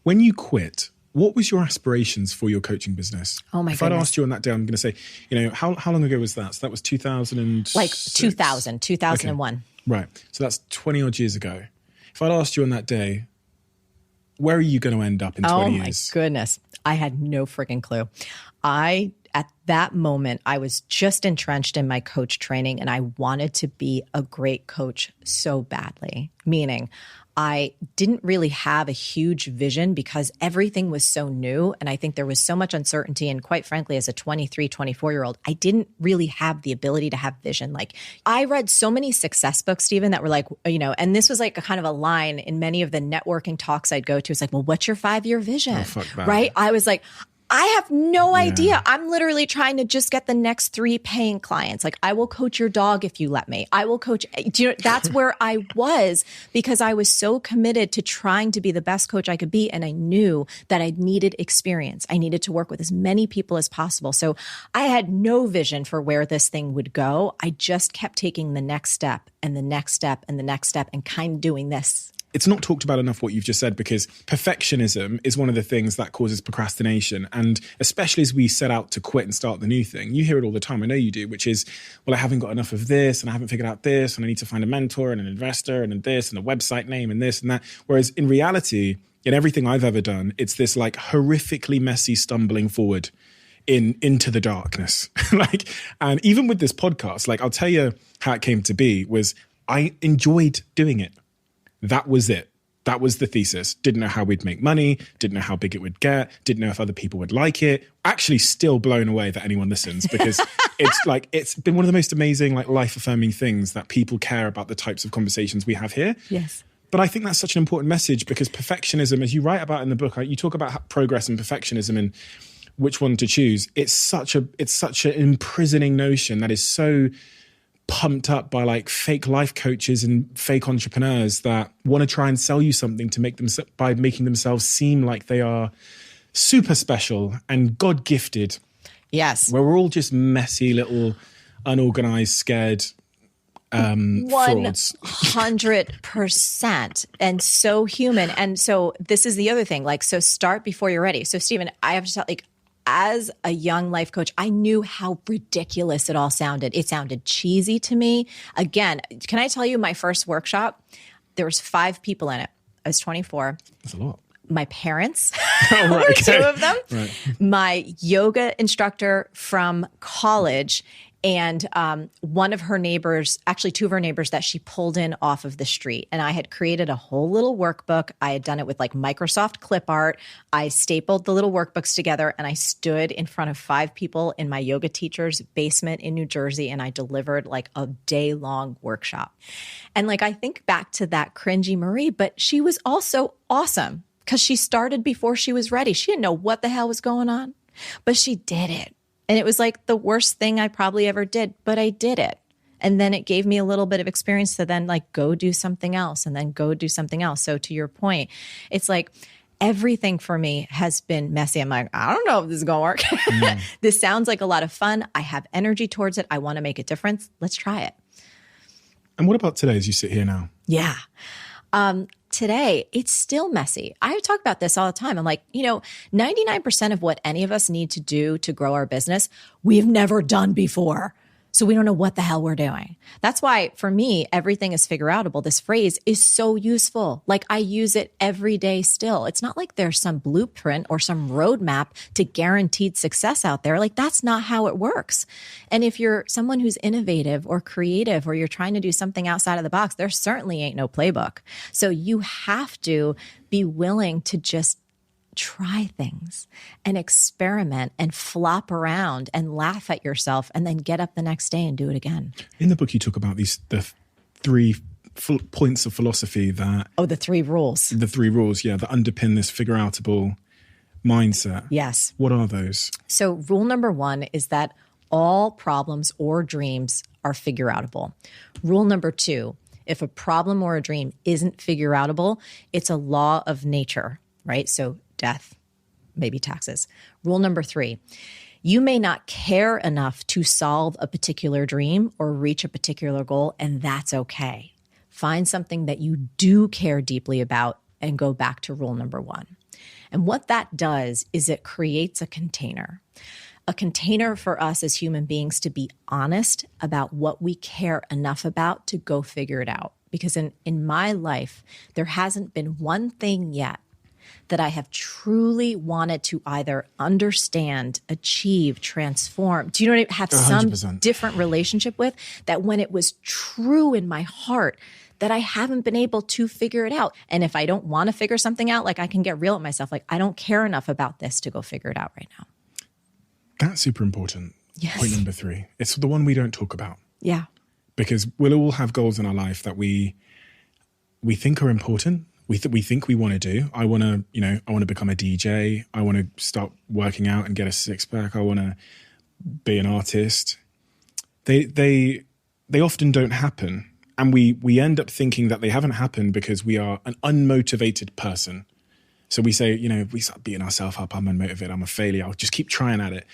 When you quit, what was your aspirations for your coaching business? Oh my If I'd goodness. asked you on that day, I'm going to say, how long ago was that? So that was 2000 Like 2001. Okay. Right. So that's 20 odd years ago. If I'd asked you on that day, where are you going to end up in 20 years? Oh my goodness. I had no freaking clue. At that moment, I was just entrenched in my coach training and I wanted to be a great coach so badly, meaning I didn't really have a huge vision because everything was so new. And I think there was so much uncertainty. And quite frankly, as a 23, 24-year-old, I didn't really have the ability to have vision. Like I read so many success books, Stephen, that were like, and this was like a kind of a line in many of the networking talks I'd go to. It's like, well, what's your 5-year vision? Oh, fuck that. Right? I was like, I have no idea. I'm literally trying to just get the next 3 paying clients. Like I will coach your dog if you let me. I will coach. That's where I was because I was so committed to trying to be the best coach I could be. And I knew that I needed experience. I needed to work with as many people as possible. So I had no vision for where this thing would go. I just kept taking the next step and the next step and the next step and kind of doing this. It's not talked about enough what you've just said because perfectionism is one of the things that causes procrastination. And especially as we set out to quit and start the new thing, you hear it all the time. I know you do, which is, well, I haven't got enough of this and I haven't figured out this and I need to find a mentor and an investor and this and a website name and this and that. Whereas in reality, in everything I've ever done, it's this like horrifically messy stumbling forward into the darkness. And even with this podcast, like I'll tell you how it came to be was I enjoyed doing it. That was it. That was the thesis. Didn't know how we'd make money. Didn't know how big it would get. Didn't know if other people would like it. Actually still blown away that anyone listens because it's been one of the most amazing, like life affirming things that people care about the types of conversations we have here. Yes. But I think that's such an important message because perfectionism, as you write about in the book, you talk about progress and perfectionism and which one to choose. It's such an imprisoning notion that is so pumped up by like fake life coaches and fake entrepreneurs that want to try and sell you something to by making themselves seem like they are super special and God gifted. Yes. Where we're all just messy little unorganized, scared frauds. 100% and so human. And so this is the other thing, like, so start before you're ready. So Stephen, I have to tell, like, as a young life coach, I knew how ridiculous it all sounded. It sounded cheesy to me. Again, can I tell you my first workshop? There was 5 people in it. I was 24. That's a lot. My parents right, were okay. 2 of them. Right. My yoga instructor from college and one of her neighbors, actually 2 of her neighbors that she pulled in off of the street. And I had created a whole little workbook. I had done it with like Microsoft clip art. I stapled the little workbooks together and I stood in front of 5 people in my yoga teacher's basement in New Jersey and I delivered like a day-long workshop. And like I think back to that cringy Marie, but she was also awesome because she started before she was ready. She didn't know what the hell was going on, but she did it. And it was like the worst thing I probably ever did, but I did it. And then it gave me a little bit of experience to then like go do something else and then go do something else. So to your point, it's like everything for me has been messy. I'm like, I don't know if this is going to work. This sounds like a lot of fun. I have energy towards it. I want to make a difference. Let's try it. And what about today as you sit here now? Yeah. Today, it's still messy. I talk about this all the time. I'm like, 99% of what any of us need to do to grow our business, we've never done before. So we don't know what the hell we're doing. That's why for me, everything is figureoutable. This phrase is so useful. Like I use it every day still. It's not like there's some blueprint or some roadmap to guaranteed success out there. Like that's not how it works. And if you're someone who's innovative or creative, or you're trying to do something outside of the box, there certainly ain't no playbook. So you have to be willing to just try things and experiment and flop around and laugh at yourself and then get up the next day and do it again. In the book, you talk about the 3 points of philosophy that... Oh, the 3 rules. The 3 rules, yeah, that underpin this figureoutable mindset. Yes. What are those? So rule number 1 is that all problems or dreams are figureoutable. Rule number 2, if a problem or a dream isn't figureoutable, it's a law of nature, right? So death, maybe taxes. Rule number 3, you may not care enough to solve a particular dream or reach a particular goal, and that's okay. Find something that you do care deeply about and go back to rule number 1. And what that does is it creates a container for us as human beings to be honest about what we care enough about to go figure it out. Because in my life, there hasn't been one thing yet that I have truly wanted to either understand, achieve, transform. Do you know what I mean? Have 100%. some different relationship with, that when it was true in my heart, that I haven't been able to figure it out. And if I don't want to figure something out, like I can get real at myself. Like I don't care enough about this to go figure it out right now. That's super important. Yes. Point number 3. It's the one we don't talk about. Yeah. Because we'll all have goals in our life that we think are important. We think we want to do. I want to become a DJ. I want to start working out and get a 6-pack. I want to be an artist. They often don't happen. And we end up thinking that they haven't happened because we are an unmotivated person. So we say, we start beating ourselves up. I'm unmotivated. I'm a failure. I'll just keep trying at it.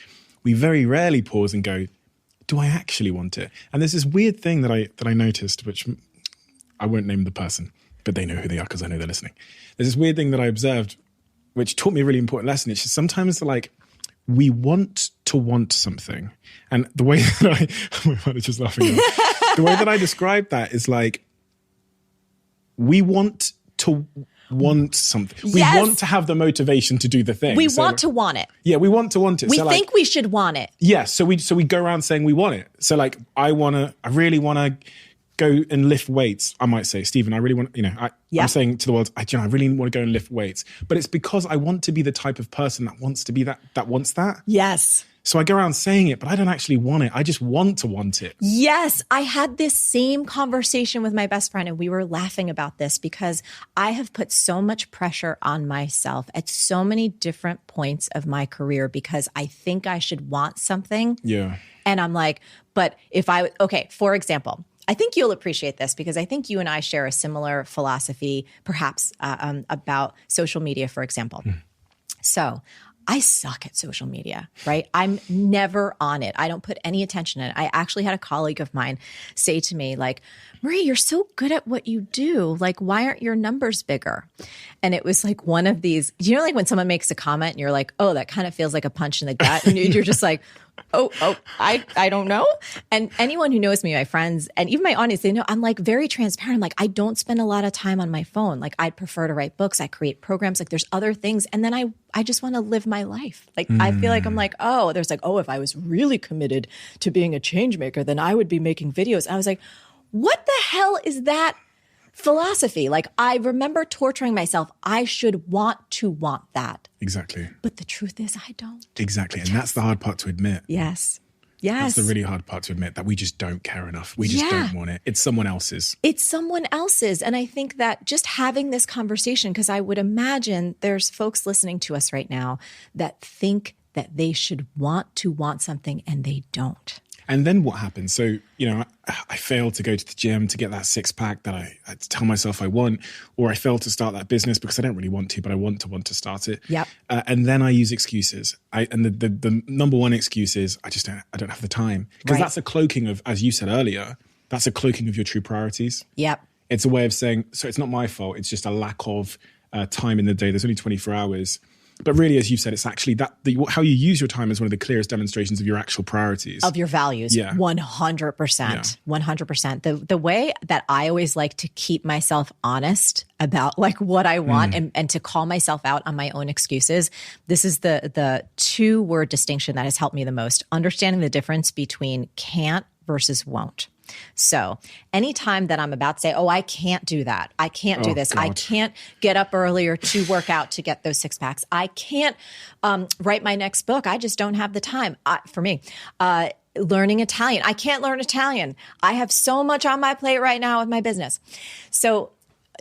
We very rarely pause and go, do I actually want it? And there's this weird thing that I noticed, which I won't name the person, but they know who they are because I know they're listening. There's this weird thing that I observed, which taught me a really important lesson. It's just sometimes we want to want something. And the way that my manager's laughing now. The way that I describe that is we want to want something. We want to have the motivation to do the thing. We want to want it. Yeah, we want to want it. We think we should want it. Yeah, so we go around saying we want it. So I really want to go and lift weights. I might say, Stephen, I really want, I'm saying to the world, I really want to go and lift weights. But it's because I want to be the type of person that wants to be that wants that. Yes. So I go around saying it, but I don't actually want it. I just want to want it. Yes. I had this same conversation with my best friend and we were laughing about this because I have put so much pressure on myself at so many different points of my career because I think I should want something. Yeah. And I'm like, but for example, I think you'll appreciate this because I think you and I share a similar philosophy, perhaps about social media, for example. So I suck at social media, right? I'm never on it. I don't put any attention in it. I actually had a colleague of mine say to me, Marie, you're so good at what you do. Why aren't your numbers bigger? And it was one of these, when someone makes a comment and you're like, oh, that kind of feels like a punch in the gut. And you're just like, I don't know. And anyone who knows me, my friends, and even my audience, they know I'm very transparent. I don't spend a lot of time on my phone. I'd prefer to write books. I create programs. There's other things. And then I just want to live my life. I feel like I'm there's if I was really committed to being a change maker, then I would be making videos. I was like, what the hell is that philosophy? I remember torturing myself. I should want to want that. Exactly. But the truth is I don't. Exactly. And that's the hard part to admit. Yes. That's the really hard part to admit, that we just don't care enough. We just don't want it. It's someone else's. It's someone else's. And I think that just having this conversation, because I would imagine there's folks listening to us right now that think that they should want to want something and they don't. And then what happens? So, I failed to go to the gym to get that 6-pack that I tell myself I want, or I failed to start that business because I don't really want to, but I want to start it. Yep. And then I use excuses. And the number one excuse is I don't have the time. Because that's a cloaking of, as you said earlier, that's a cloaking of your true priorities. Yep. It's a way of saying, so it's not my fault. It's just a lack of time in the day. There's only 24 hours. But really, as you've said, it's actually how you use your time is one of the clearest demonstrations of your actual priorities. Of your values. Yeah. 100%. Yeah. 100%. The way that I always like to keep myself honest about what I want and to call myself out on my own excuses, this is the 2-word distinction that has helped me the most. Understanding the difference between can't versus won't. So anytime that I'm about to say, I can't do that. I can't do this. God. I can't get up earlier to work out to get those 6-packs. I can't write my next book. I just don't have the time. For me, learning Italian. I can't learn Italian. I have so much on my plate right now with my business. So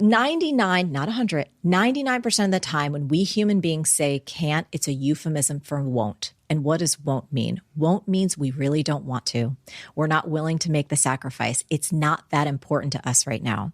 99, not 100, 99% of the time when we human beings say can't, it's a euphemism for won't. And what does won't mean? Won't means we really don't want to. We're not willing to make the sacrifice. It's not that important to us right now.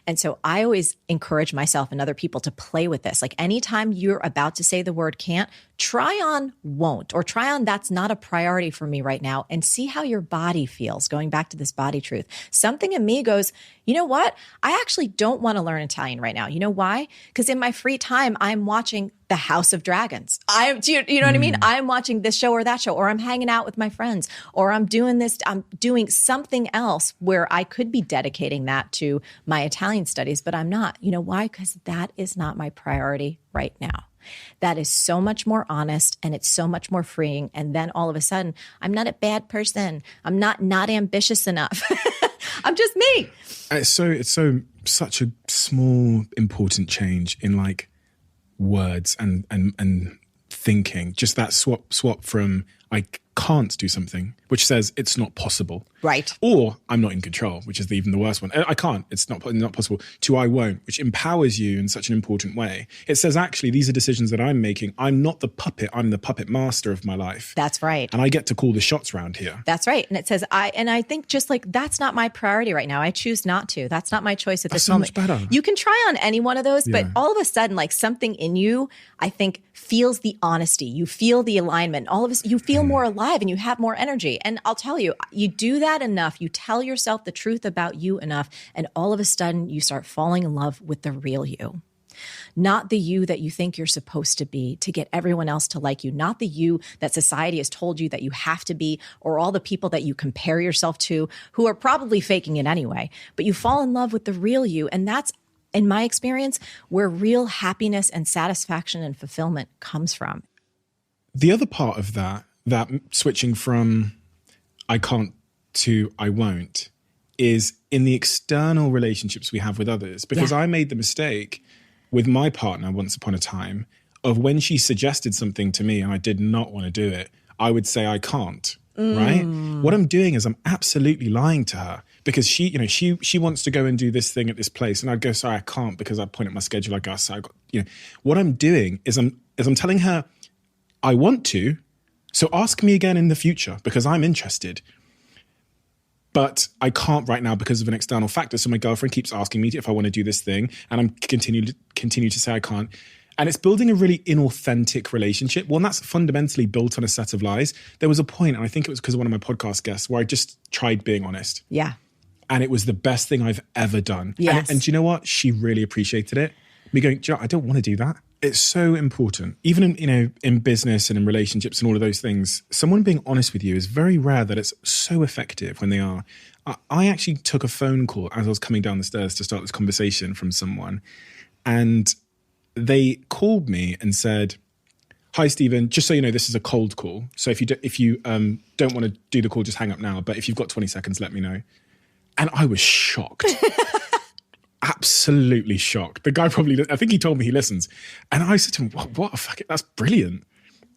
And so I always encourage myself and other people to play with this. Like anytime you're about to say the word can't, try on won't, or try on that's not a priority for me right now, and see how your body feels. Going back to this body truth, something in me goes, you know what? I actually don't want to learn Italian right now. You know why? Because in my free time, I'm watching The House of Dragons. You know what I mean? I'm watching this show or that show, or I'm hanging out with my friends, or I'm doing this, I'm doing something else where I could be dedicating that to my Italian studies, but I'm not. You know why? Because that is not my priority right now. That is so much more honest, and it's so much more freeing. And then all of a sudden, I'm not a bad person. I'm not ambitious enough. I'm just me. It's such a small, important change in like words and thinking. Just that swap from I can't do something, which says it's not possible. Right. Or I'm not in control, which is even the worst one. I can't, it's not possible, to I won't, which empowers you in such an important way. It says, actually, these are decisions that I'm making. I'm not the puppet. I'm the puppet master of my life. That's right. And I get to call the shots around here. That's right. And it says, I think just like, that's not my priority right now. I choose not to. That's not my choice at this moment. Much better. You can try on any one of those, but all of a sudden, like something in you, I think, feels the honesty. You feel the alignment. All of us, you feel more alive and you have more energy. And I'll tell you, you do that enough, you tell yourself the truth about you enough, and all of a sudden you start falling in love with the real you. Not the you that you think you're supposed to be to get everyone else to like you. Not the you that society has told you that you have to be, or all the people that you compare yourself to who are probably faking it anyway. But you fall in love with the real you. And that's, in my experience, where real happiness and satisfaction and fulfillment comes from. The other part of that switching from I can't to I won't is in the external relationships we have with others. Because I made the mistake with my partner once upon a time of when she suggested something to me and I did not want to do it, I would say I can't, right? What I'm doing is I'm absolutely lying to her because she wants to go and do this thing at this place. And I'd go, sorry, I can't, because I point at my schedule. I go, so I got, what I'm doing is I'm telling her I want to, so ask me again in the future because I'm interested. But I can't right now because of an external factor. So my girlfriend keeps asking me if I want to do this thing, and I'm continue to say I can't. And it's building a really inauthentic relationship. One that's fundamentally built on a set of lies. There was a point, and I think it was because of one of my podcast guests, where I just tried being honest. Yeah. And it was the best thing I've ever done. Yes. And do you know what? She really appreciated it. Me going, do you know, I don't want to do that. It's so important. Even in business and in relationships and all of those things, someone being honest with you is very rare that it's so effective when they are. I actually took a phone call as I was coming down the stairs to start this conversation from someone, and they called me and said, "Hi, Stephen, just so you know, this is a cold call. So if you don't want to do the call, just hang up now. But if you've got 20 seconds, let me know." And I was shocked. Absolutely shocked. The guy I think he told me he listens. And I said to him, what a fuck it, that's brilliant.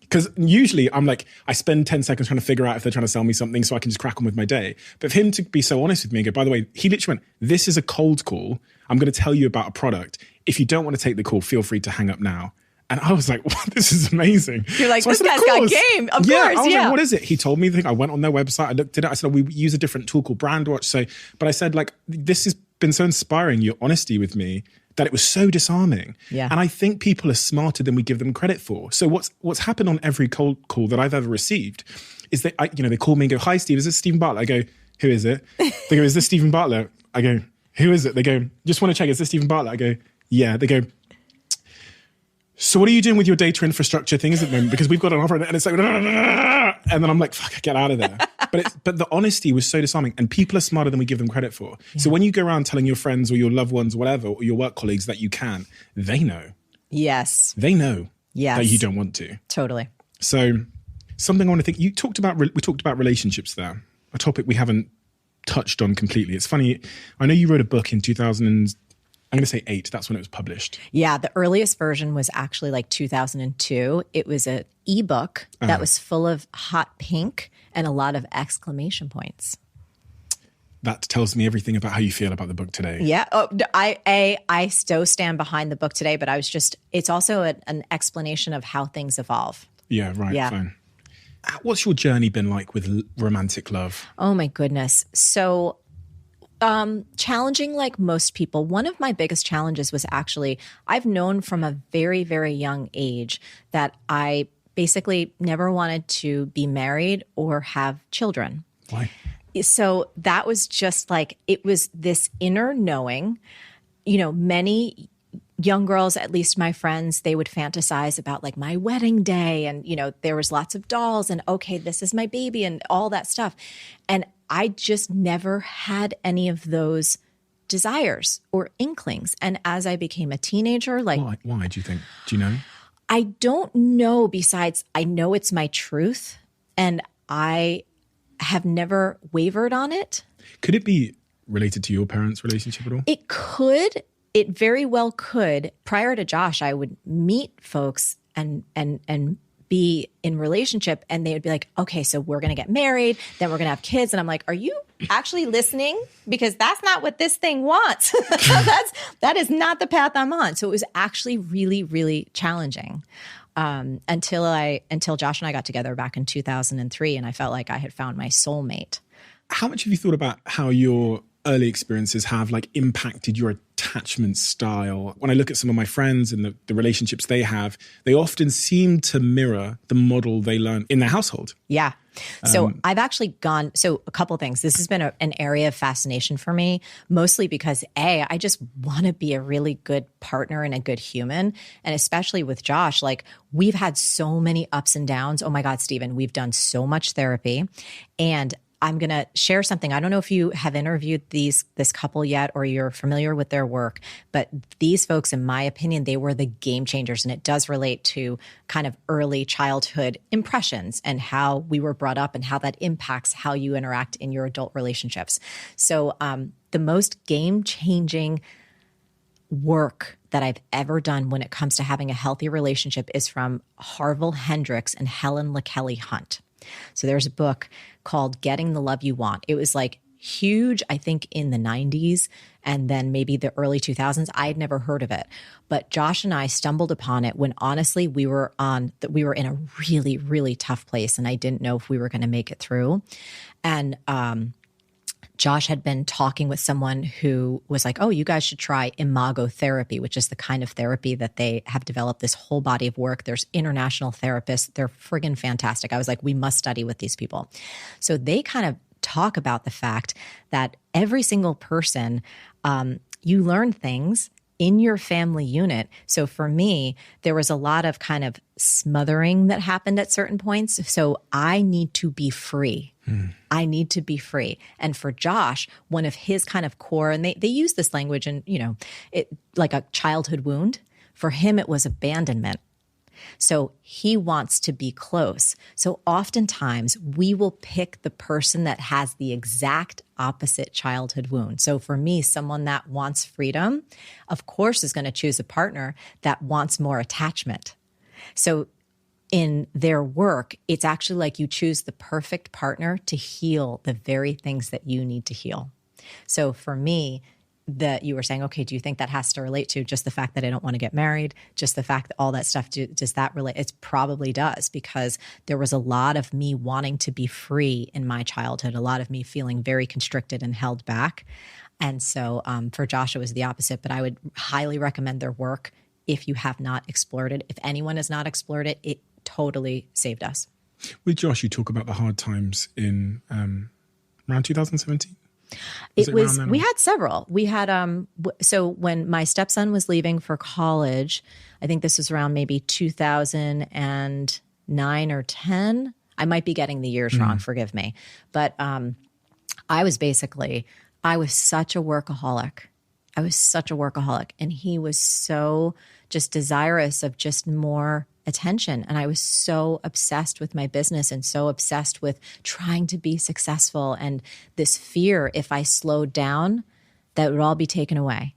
Because usually I'm like, I spend 10 seconds trying to figure out if they're trying to sell me something so I can just crack on with my day. But for him to be so honest with me and go, by the way, he literally went, this is a cold call. I'm going to tell you about a product. If you don't want to take the call, feel free to hang up now. And I was like, wow, this is amazing. You're like, so this guy's got game. Of course, I was like, what is it? He told me the thing. I went on their website. I looked at it. I said, we use a different tool called Brandwatch. But I said, like, this has been so inspiring, your honesty with me, that it was so disarming. Yeah. And I think people are smarter than we give them credit for. So what's happened on every cold call that I've ever received is that, they call me and go, "Hi, Steve, is this Stephen Bartlett?" I go, "Who is it?" They go, "Is this Stephen Bartlett?" I go, "Who is it?" They go, "Just want to check, is this Stephen Bartlett?" I go, "Yeah." They go, "So what are you doing with your data infrastructure things at the moment? Because we've got an offer." And it's like, and then I'm like, fuck, get out of there. But the honesty was so disarming, and people are smarter than we give them credit for. Yeah. So when you go around telling your friends or your loved ones or whatever, or your work colleagues that you can, they know. Yes. They know yes. that you don't want to. Totally. So something I want to think, we talked about relationships there, a topic we haven't touched on completely. It's funny. I know you wrote a book in 2000 I'm going to say 8. That's when it was published. Yeah, the earliest version was actually like 2002. It was an ebook that was full of hot pink and a lot of exclamation points. That tells me everything about how you feel about the book today. Yeah. Oh, I still stand behind the book today, but it's also an explanation of how things evolve. Yeah, right. Yeah. Fine. What's your journey been like with romantic love? Oh my goodness. So challenging like most people. One of my biggest challenges was actually, I've known from a very, very young age that I basically never wanted to be married or have children. Why? So that was just like, it was this inner knowing. You know, many young girls, at least my friends, they would fantasize about like my wedding day. And, you know, there was lots of dolls and, okay, this is my baby and all that stuff. And I just never had any of those desires or inklings. And as I became a teenager, like... Why do you think? Do you know? I don't know, besides I know it's my truth and I have never wavered on it. Could it be related to your parents' relationship at all? It could. It very well could. Prior to Josh, I would meet folks and be in relationship and they would be like, okay, so we're going to get married, then we're going to have kids. And I'm like, are you actually listening? Because that's not what this thing wants. That is not the path I'm on. So it was actually really, really challenging until Josh and I got together back in 2003 and I felt like I had found my soulmate. How much have you thought about how your early experiences have like impacted your attachment style? When I look at some of my friends and the relationships they have, they often seem to mirror the model they learned in their household. Yeah. So I've actually so a couple things. This has been an area of fascination for me, mostly because I just want to be a really good partner and a good human. And especially with Josh, like we've had so many ups and downs. Oh my God, Stephen, we've done so much therapy. And I'm going to share something. I don't know if you have interviewed this couple yet or you're familiar with their work, but these folks, in my opinion, they were the game changers. And it does relate to kind of early childhood impressions and how we were brought up and how that impacts how you interact in your adult relationships. So the most game changing work that I've ever done when it comes to having a healthy relationship is from Harville Hendricks and Helen LaKelly Hunt. So there's a book called Getting the Love You Want. It was like huge, I think, in the 90s and then maybe the early 2000s. I had never heard of it. But Josh and I stumbled upon it when honestly we were in a really, really tough place and I didn't know if we were going to make it through. And Josh had been talking with someone who was like, oh, you guys should try imago therapy, which is the kind of therapy that they have developed this whole body of work. There's international therapists. They're friggin' fantastic. I was like, we must study with these people. So they kind of talk about the fact that every single person, you learn things in your family unit. So for me, there was a lot of kind of smothering that happened at certain points. So I need to be free. I need to be free. And for Josh, one of his kind of core, and they use this language and, you know, it like a childhood wound. For him, it was abandonment. So he wants to be close. So oftentimes we will pick the person that has the exact opposite childhood wound. So for me, someone that wants freedom, of course, is going to choose a partner that wants more attachment. So in their work, it's actually like you choose the perfect partner to heal the very things that you need to heal. So for me, that you were saying, okay, do you think that has to relate to just the fact that I don't want to get married? Just the fact that all that stuff, does that relate? It probably does, because there was a lot of me wanting to be free in my childhood, a lot of me feeling very constricted and held back. And so for Josh, it was the opposite, but I would highly recommend their work if you have not explored it. If anyone has not explored it, it totally saved us. With Josh, you talk about the hard times in around 2017? We had several. We had, so when my stepson was leaving for college, I think this was around maybe 2009 or 10. I might be getting the years wrong, forgive me. But I was such a workaholic. And he was so just desirous of just more attention. And I was so obsessed with my business and so obsessed with trying to be successful. And this fear, if I slowed down, that would all be taken away.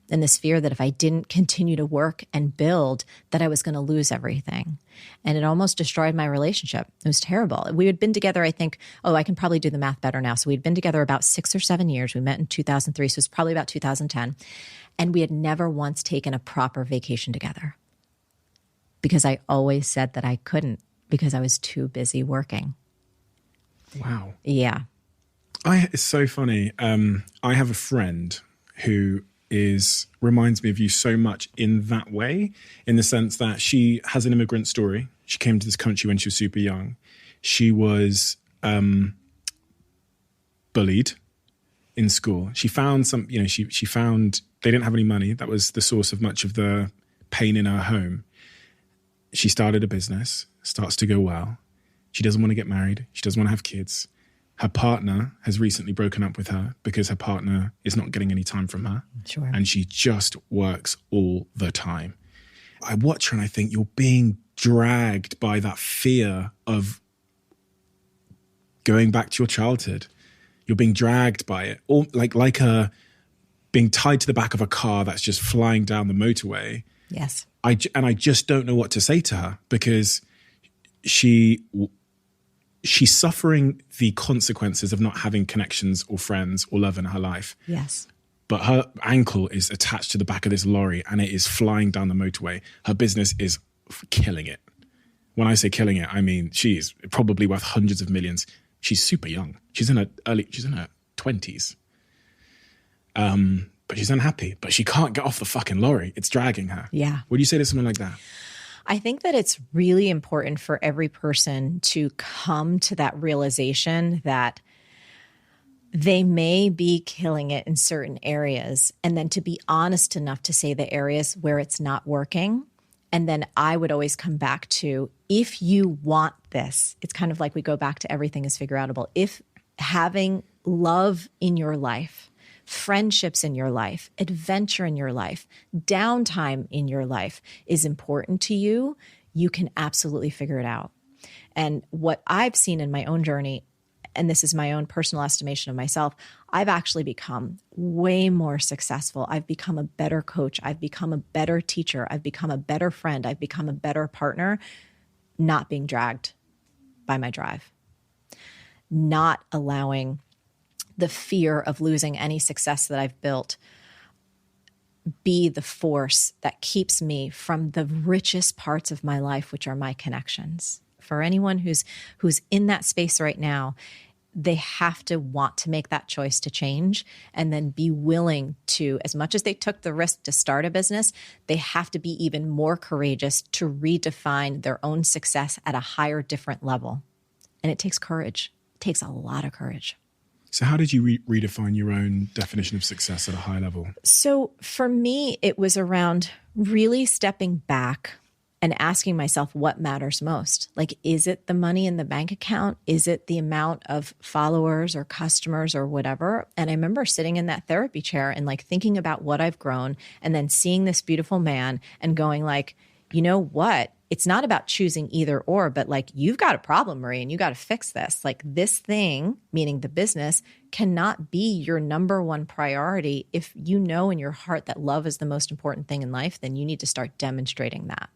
and this fear that if I didn't continue to work and build, that I was going to lose everything. And it almost destroyed my relationship. It was terrible. We had been together, I think, I can probably do the math better now. So we'd been together about 6 or 7 years. We met in 2003, so it's probably about 2010. And we had never once taken a proper vacation together because I always said that I couldn't because I was too busy working. Wow. Yeah. It's so funny. I have a friend who reminds me of you so much in that way, in the sense that she has an immigrant story. She came to this country when she was super young. She was bullied in school. She found she found they didn't have any money. That was the source of much of the pain in her home. She started a business, starts to go well. She doesn't want to get married. She doesn't want to have kids. Her partner has recently broken up with her because her partner is not getting any time from her. Sure. And she just works all the time. I watch her and I think you're being dragged by that fear of going back to your childhood. You're being dragged by it. Or like her being tied to the back of a car that's just flying down the motorway. Yes. I just don't know what to say to her because she's suffering the consequences of not having connections or friends or love in her life. Yes. But her ankle is attached to the back of this lorry and it is flying down the motorway. Her business is killing it. When I say killing it, I mean she's probably worth hundreds of millions. She's super young. She's in her 20s. But she's unhappy. But she can't get off the fucking lorry. It's dragging her. Yeah. What do you say to someone like that? I think that it's really important for every person to come to that realization that they may be killing it in certain areas, and then to be honest enough to say the areas where it's not working. And then I would always come back to, if you want this, it's kind of like we go back to everything is figureoutable. If having love in your life, friendships in your life, adventure in your life, downtime in your life is important to you, you can absolutely figure it out. And what I've seen in my own journey, and this is my own personal estimation of myself, I've actually become way more successful. I've become a better coach. I've become a better teacher. I've become a better friend. I've become a better partner, not being dragged by my drive, not allowing the fear of losing any success that I've built be the force that keeps me from the richest parts of my life, which are my connections. For anyone who's in that space right now, they have to want to make that choice to change and then be willing to, as much as they took the risk to start a business, they have to be even more courageous to redefine their own success at a higher, different level. And it takes courage. It takes a lot of courage. So how did you redefine your own definition of success at a high level? So for me, it was around really stepping back and asking myself what matters most. Like, is it the money in the bank account? Is it the amount of followers or customers or whatever? And I remember sitting in that therapy chair and like thinking about what I've grown and then seeing this beautiful man and going like, you know what? It's not about choosing either or, but like, you've got a problem, Marie, and you got to fix this. Like, this thing, meaning the business, cannot be your number one priority. If you know in your heart that love is the most important thing in life, then you need to start demonstrating that.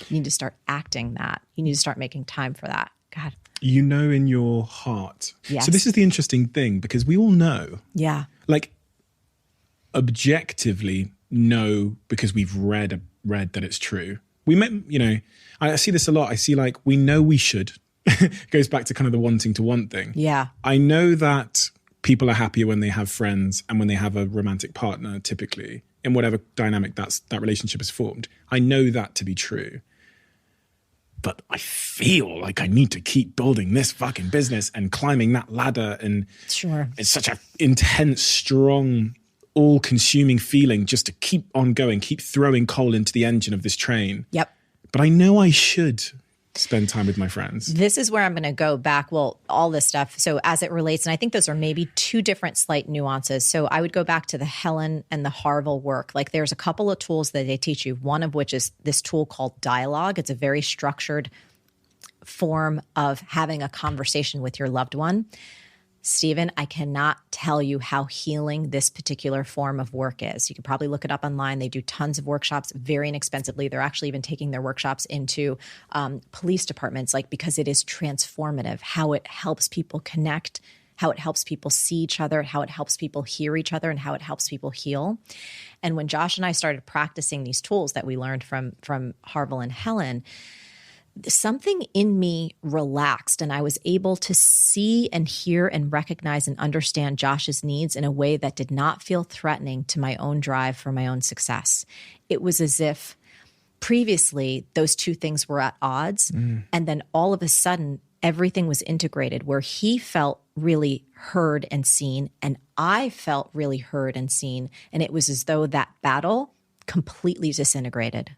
You need to start acting that. You need to start making time for that. God. You know in your heart. Yes. So this is the interesting thing, because we all know. Yeah. Like, objectively know because we've read that it's true. We met, I see this a lot. I see like, we know we should. It goes back to kind of the wanting to want thing. Yeah. I know that people are happier when they have friends and when they have a romantic partner, typically, in whatever dynamic that relationship is formed. I know that to be true. But I feel like I need to keep building this fucking business and climbing that ladder. And sure, it's such an intense, strong, all-consuming feeling just to keep on going, keep throwing coal into the engine of this train. Yep. But I know I should spend time with my friends. This is where I'm going to go back. Well, all this stuff. So as it relates, and I think those are maybe two different slight nuances. So I would go back to the Helen and the Harville work. Like, there's a couple of tools that they teach you, one of which is this tool called dialogue. It's a very structured form of having a conversation with your loved one. Stephen, I cannot tell you how healing this particular form of work is. You can probably look it up online. They do tons of workshops very inexpensively. They're actually even taking their workshops into police departments, like, because it is transformative, how it helps people connect, how it helps people see each other, how it helps people hear each other, and how it helps people heal. And when Josh and I started practicing these tools that we learned from Harville and Helen, something in me relaxed, and I was able to see and hear and recognize and understand Josh's needs in a way that did not feel threatening to my own drive for my own success. It was as if previously those two things were at odds, and then all of a sudden everything was integrated, where he felt really heard and seen, and I felt really heard and seen, and it was as though that battle completely disintegrated.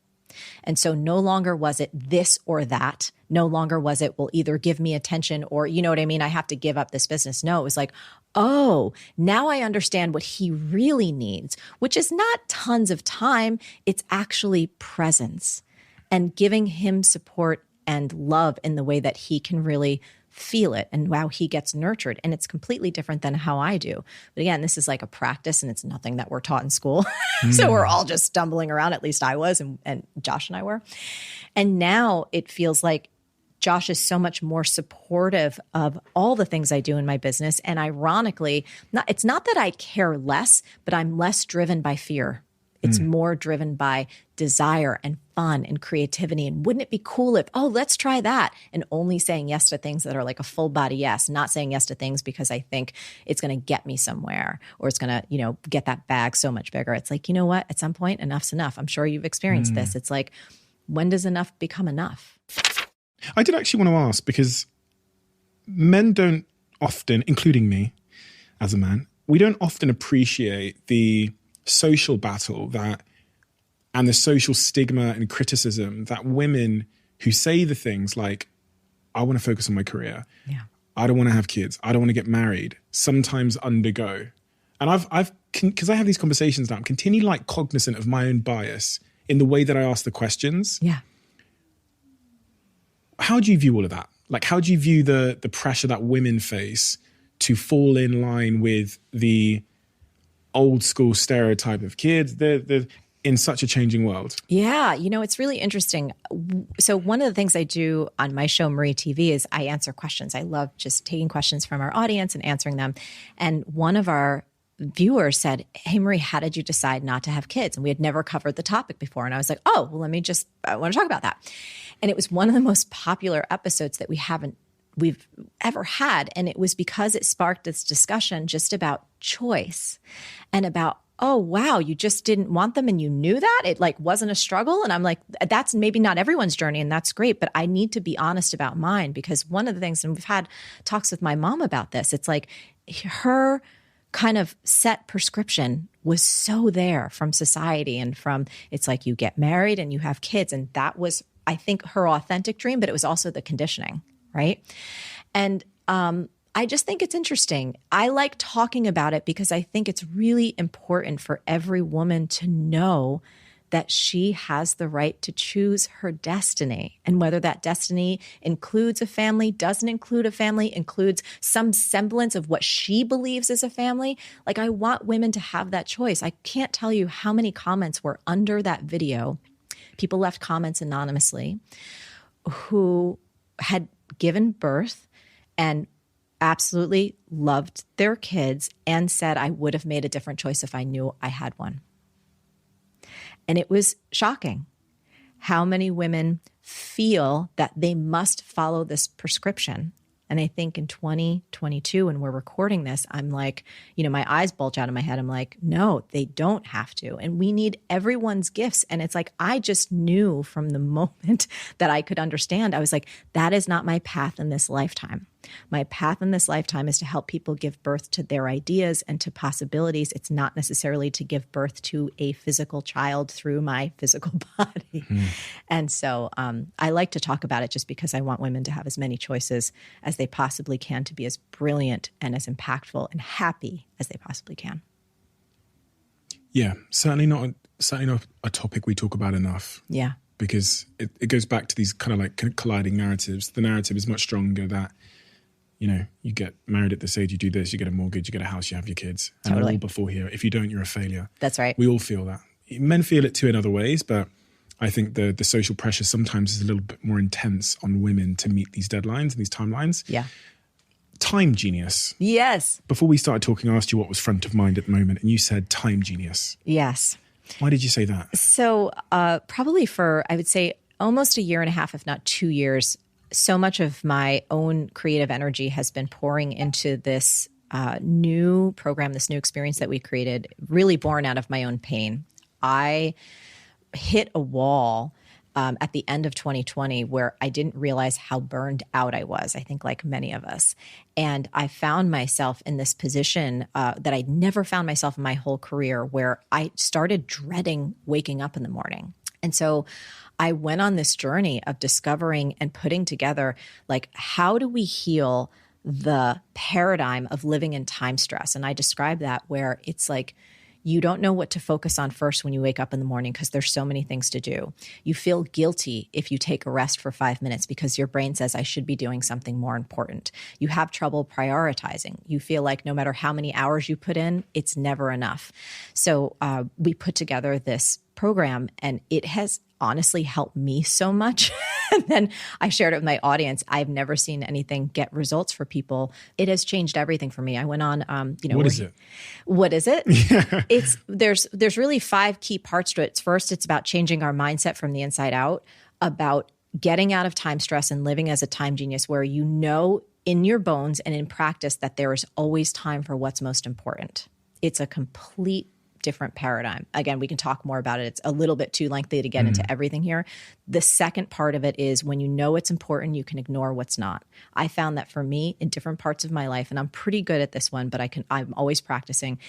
And so no longer was it this or that. No longer was it, well, either give me attention or, you know what I mean, I have to give up this business. No, it was like, oh, now I understand what he really needs, which is not tons of time. It's actually presence and giving him support and love in the way that he can really feel it and how he gets nurtured. And it's completely different than how I do. But again, this is like a practice, and it's nothing that we're taught in school. So we're all just stumbling around. At least I was, and Josh and I were. And now it feels like Josh is so much more supportive of all the things I do in my business. And ironically, it's not that I care less, but I'm less driven by fear. It's more driven by desire and fun and creativity. And wouldn't it be cool if, oh, let's try that? And only saying yes to things that are like a full body yes, not saying yes to things because I think it's going to get me somewhere or it's going to, get that bag so much bigger. It's like, you know what? At some point, enough's enough. I'm sure you've experienced this. It's like, when does enough become enough? I did actually want to ask, because men don't often, including me as a man, we don't often appreciate the social battle and the social stigma and criticism that women who say the things like, I want to focus on my career. Yeah. I don't want to have kids. I don't want to get married, sometimes undergo. And because I have these conversations now, I'm continually like cognizant of my own bias in the way that I ask the questions. Yeah. How do you view all of that? Like, how do you view the pressure that women face to fall in line with the old school stereotype of kids? They're in such a changing world. Yeah. It's really interesting. So one of the things I do on my show, Marie TV, is I answer questions. I love just taking questions from our audience and answering them. And one of our viewers said, hey, Marie, how did you decide not to have kids? And we had never covered the topic before. And I was like, oh, well, I want to talk about that. And it was one of the most popular episodes that we've ever had. And it was because it sparked this discussion just about choice and about, oh, wow, you just didn't want them and you knew that? It like wasn't a struggle? And I'm like, that's maybe not everyone's journey and that's great, but I need to be honest about mine, because one of the things, and we've had talks with my mom about this, it's like her kind of set prescription was so there from society and from, it's like you get married and you have kids. And that was, I think, her authentic dream, but it was also the conditioning. Right. And I just think it's interesting. I like talking about it because I think it's really important for every woman to know that she has the right to choose her destiny. And whether that destiny includes a family, doesn't include a family, includes some semblance of what she believes is a family. Like, I want women to have that choice. I can't tell you how many comments were under that video. People left comments anonymously who had given birth and absolutely loved their kids and said, I would have made a different choice if I knew I had one. And it was shocking how many women feel that they must follow this prescription. And I think in 2022, when we're recording this, I'm like, my eyes bulge out of my head. I'm like, no, they don't have to. And we need everyone's gifts. And it's like, I just knew from the moment that I could understand, I was like, that is not my path in this lifetime. My path in this lifetime is to help people give birth to their ideas and to possibilities. It's not necessarily to give birth to a physical child through my physical body. And so I like to talk about it just because I want women to have as many choices as they possibly can to be as brilliant and as impactful and happy as they possibly can. Yeah, certainly not a topic we talk about enough. Yeah. Because it goes back to these kind of like colliding narratives. The narrative is much stronger that you get married at this age, you do this, you get a mortgage, you get a house, you have your kids. And Totally. they're all before here. If you don't, you're a failure. That's right. We all feel that. Men feel it too in other ways, but I think the social pressure sometimes is a little bit more intense on women to meet these deadlines and these timelines. Yeah. Time genius. Yes. Before we started talking, I asked you what was front of mind at the moment, and you said time genius. Yes. Why did you say that? So probably for, I would say, almost a year and a half, if not 2 years, so much of my own creative energy has been pouring into this new program, this new experience that we created, really born out of my own pain. I hit a wall at the end of 2020 where I didn't realize how burned out I was, I think like many of us. And I found myself in this position that I'd never found myself in my whole career, where I started dreading waking up in the morning. And so I went on this journey of discovering and putting together, like, how do we heal the paradigm of living in time stress? And I describe that where it's like, you don't know what to focus on first when you wake up in the morning because there's so many things to do. You feel guilty if you take a rest for 5 minutes because your brain says, I should be doing something more important. You have trouble prioritizing. You feel like no matter how many hours you put in, it's never enough. So we put together this program, and it has honestly helped me so much. And then I shared it with my audience. I've never seen anything get results for people. It has changed everything for me. I went on, What is it? What is it? There's really 5 key parts to it. First, it's about changing our mindset from the inside out, about getting out of time stress and living as a time genius, where you know in your bones and in practice that there is always time for what's most important. It's a complete different paradigm. Again, we can talk more about it. It's a little bit too lengthy to get into everything here. The second part of it is when you know it's important, you can ignore what's not. I found that for me in different parts of my life, and I'm pretty good at this one, but I'm always practicing,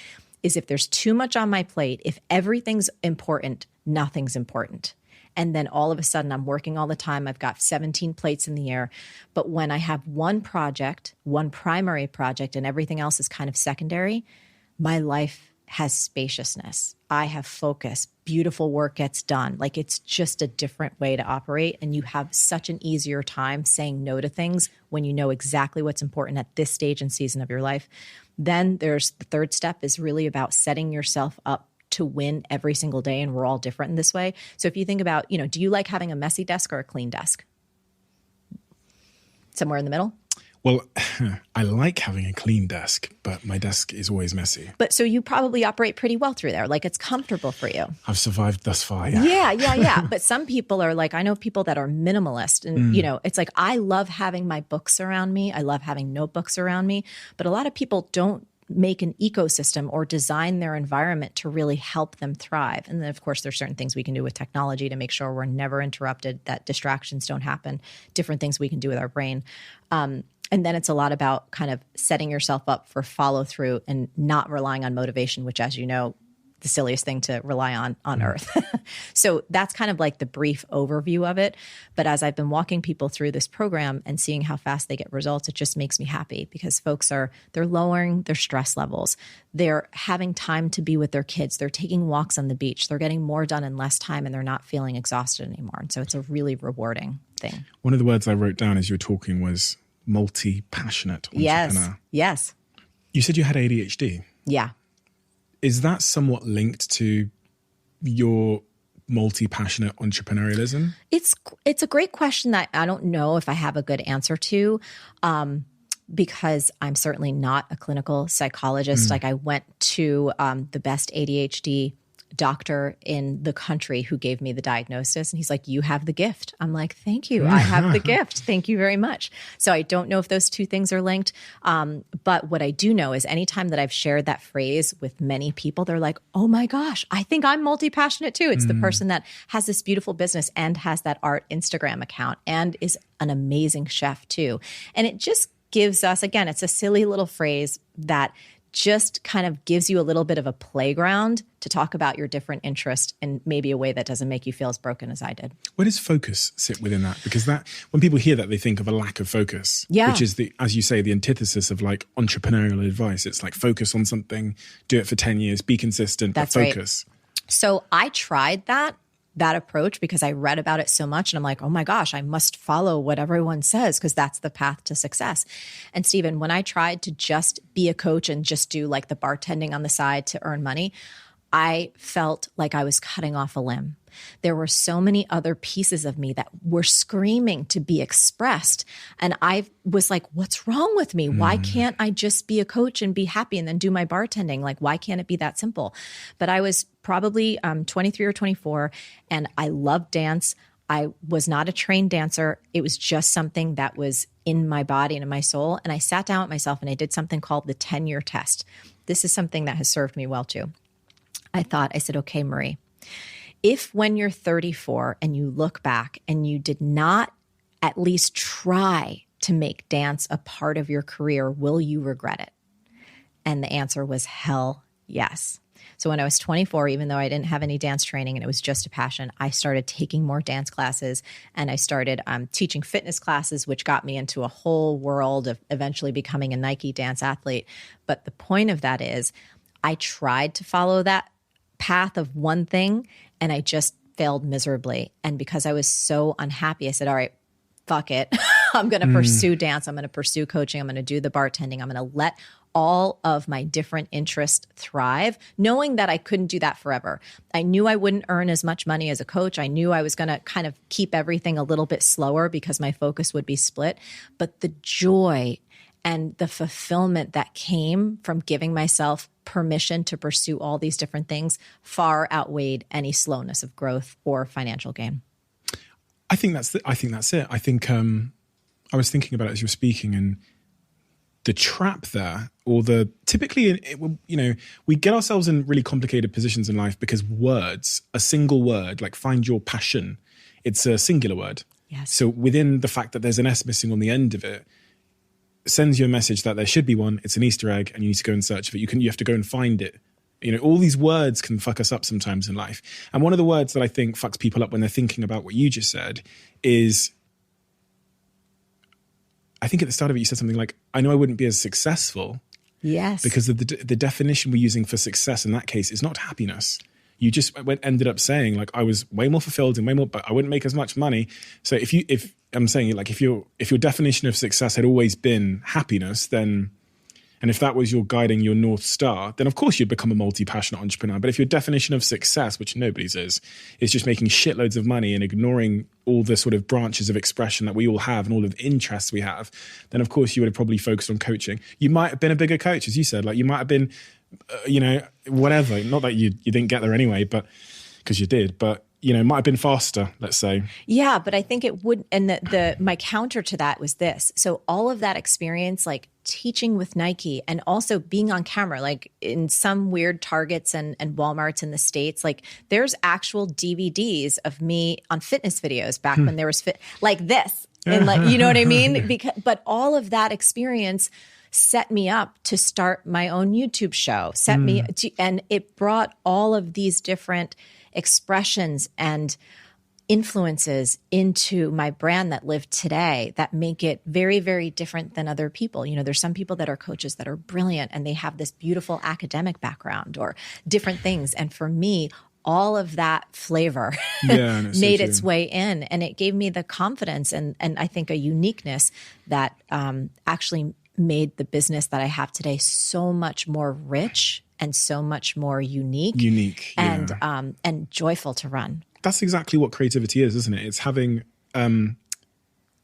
is if there's too much on my plate, if everything's important, nothing's important. And then all of a sudden I'm working all the time. I've got 17 plates in the air. But when I have one project, one primary project, and everything else is kind of secondary, my life has spaciousness. I have focus. Beautiful work gets done. Like, it's just a different way to operate. And you have such an easier time saying no to things when you know exactly what's important at this stage and season of your life. Then there's the third step, is really about setting yourself up to win every single day. And we're all different in this way. So if you think about, do you like having a messy desk or a clean desk? Somewhere in the middle? Well, I like having a clean desk, but my desk is always messy. But so you probably operate pretty well through there. Like, it's comfortable for you. I've survived thus far, yeah. Yeah. But some people are like, I know people that are minimalist, and it's like, I love having my books around me. I love having notebooks around me. But a lot of people don't make an ecosystem or design their environment to really help them thrive. And then, of course, there's certain things we can do with technology to make sure we're never interrupted, that distractions don't happen, different things we can do with our brain. And then it's a lot about kind of setting yourself up for follow through and not relying on motivation, which, as you know, the silliest thing to rely on earth. So that's kind of like the brief overview of it. But as I've been walking people through this program and seeing how fast they get results, it just makes me happy, because folks they're lowering their stress levels. They're having time to be with their kids. They're taking walks on the beach. They're getting more done in less time, and they're not feeling exhausted anymore. And so it's a really rewarding thing. One of the words I wrote down as you were talking was multi-passionate entrepreneur. Yes. You said you had ADHD. Yeah. Is that somewhat linked to your multi-passionate entrepreneurialism? It's a great question that I don't know if I have a good answer to, because I'm certainly not a clinical psychologist. Like, I went to the best ADHD doctor in the country who gave me the diagnosis. And he's like, you have the gift. I'm like, thank you. I have the gift. Thank you very much. So I don't know if those two things are linked. But what I do know is anytime that I've shared that phrase with many people, they're like, oh my gosh, I think I'm multi-passionate too. It's the person that has this beautiful business and has that art Instagram account and is an amazing chef too. And it just gives us, again, it's a silly little phrase that just kind of gives you a little bit of a playground to talk about your different interests in maybe a way that doesn't make you feel as broken as I did. Where does focus sit within that? Because that, when people hear that, they think of a lack of focus, which is as you say, the antithesis of like entrepreneurial advice. It's like, focus on something, do it for 10 years, be consistent, but focus. Right. So I tried that that approach because I read about it so much. And I'm like, oh my gosh, I must follow what everyone says because that's the path to success. And Stephen, when I tried to just be a coach and just do like the bartending on the side to earn money, I felt like I was cutting off a limb. There were so many other pieces of me that were screaming to be expressed. And I was like, what's wrong with me? Why can't I just be a coach and be happy and then do my bartending? Like, why can't it be that simple? But I was probably 23 or 24 and I loved dance. I was not a trained dancer. It was just something that was in my body and in my soul. And I sat down with myself and I did something called the 10-year test. This is something that has served me well too. I said, okay, Marie, if when you're 34 and you look back and you did not at least try to make dance a part of your career, will you regret it? And the answer was hell yes. So when I was 24, even though I didn't have any dance training and it was just a passion, I started taking more dance classes and I started teaching fitness classes, which got me into a whole world of eventually becoming a Nike dance athlete. But the point of that is I tried to follow that path of one thing and I just failed miserably. And because I was so unhappy, I said, all right, fuck it. I'm going to pursue dance. I'm going to pursue coaching. I'm going to do the bartending. I'm going to let all of my different interests thrive, knowing that I couldn't do that forever. I knew I wouldn't earn as much money as a coach. I knew I was going to kind of keep everything a little bit slower because my focus would be split. But the joy and the fulfillment that came from giving myself permission to pursue all these different things far outweighed any slowness of growth or financial gain. I think that's it. I think I was thinking about it as you were speaking, and the trap there, or typically, we get ourselves in really complicated positions in life because words, a single word, like find your passion, it's a singular word. Yes. So within the fact that there's an S missing on the end of it, sends you a message that there should be one. It's an Easter egg, and you need to go in search of it. You have to go and find it. All these words can fuck us up sometimes in life. And one of the words that I think fucks people up when they're thinking about what you just said is, I think at the start of it, you said something like, I know I wouldn't be as successful. Yes. Because the definition we're using for success in that case is not happiness. You just ended up saying like, I was way more fulfilled and way more, but I wouldn't make as much money. So if I'm saying like, if your definition of success had always been happiness, then, and if that was your guiding your North Star, then of course you'd become a multi-passionate entrepreneur. But if your definition of success, which nobody's is just making shitloads of money and ignoring all the sort of branches of expression that we all have and all of the interests we have, then of course you would have probably focused on coaching. You might have been a bigger coach, as you said, like you might have been, whatever. Not that you didn't get there anyway, but because you did, but might have been faster, let's say. Yeah, but I think it would. And my counter to that was this. So all of that experience, like teaching with Nike and also being on camera, like in some weird Targets and Walmarts in the States, like there's actual DVDs of me on fitness videos back when there was like this. And like, you know what I mean? But all of that experience set me up to start my own YouTube show, and it brought all of these different expressions and influences into my brand that live today that make it very, very different than other people. There's some people that are coaches that are brilliant and they have this beautiful academic background or different things. And for me, all of that flavor made its way in, and it gave me the confidence and I think a uniqueness that actually made the business that I have today so much more rich and so much more unique and joyful to run. That's exactly what creativity is, isn't it? It's having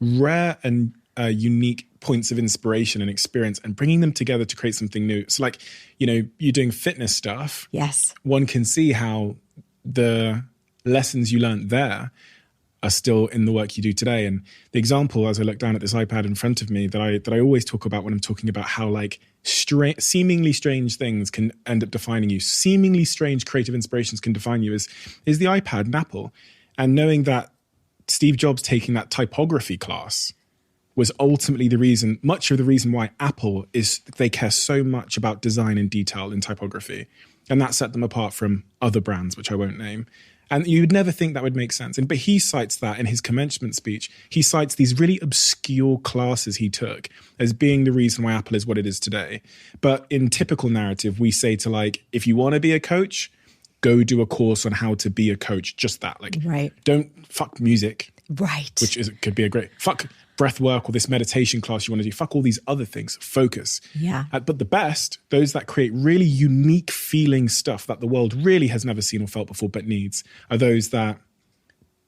rare and unique points of inspiration and experience and bringing them together to create something new. So like, you're doing fitness stuff. Yes. One can see how the lessons you learned there are still in the work you do today. And the example, as I look down at this iPad in front of me, that I always talk about when I'm talking about how like seemingly strange things can end up defining you, seemingly strange creative inspirations can define you, is the iPad and Apple. And knowing that Steve Jobs taking that typography class was ultimately much of the reason why Apple they care so much about design and detail in typography. And that set them apart from other brands, which I won't name. And you would never think that would make sense. But he cites that in his commencement speech. He cites these really obscure classes he took as being the reason why Apple is what it is today. But in typical narrative, we say to like, if you want to be a coach, go do a course on how to be a coach. Just that. Like, Right. don't fuck music. Right. Could be a great, fuck breath work or this meditation class you want to do. Fuck all these other things. Focus. Yeah. But the best, those that create really unique feeling stuff that the world really has never seen or felt before but needs, are those that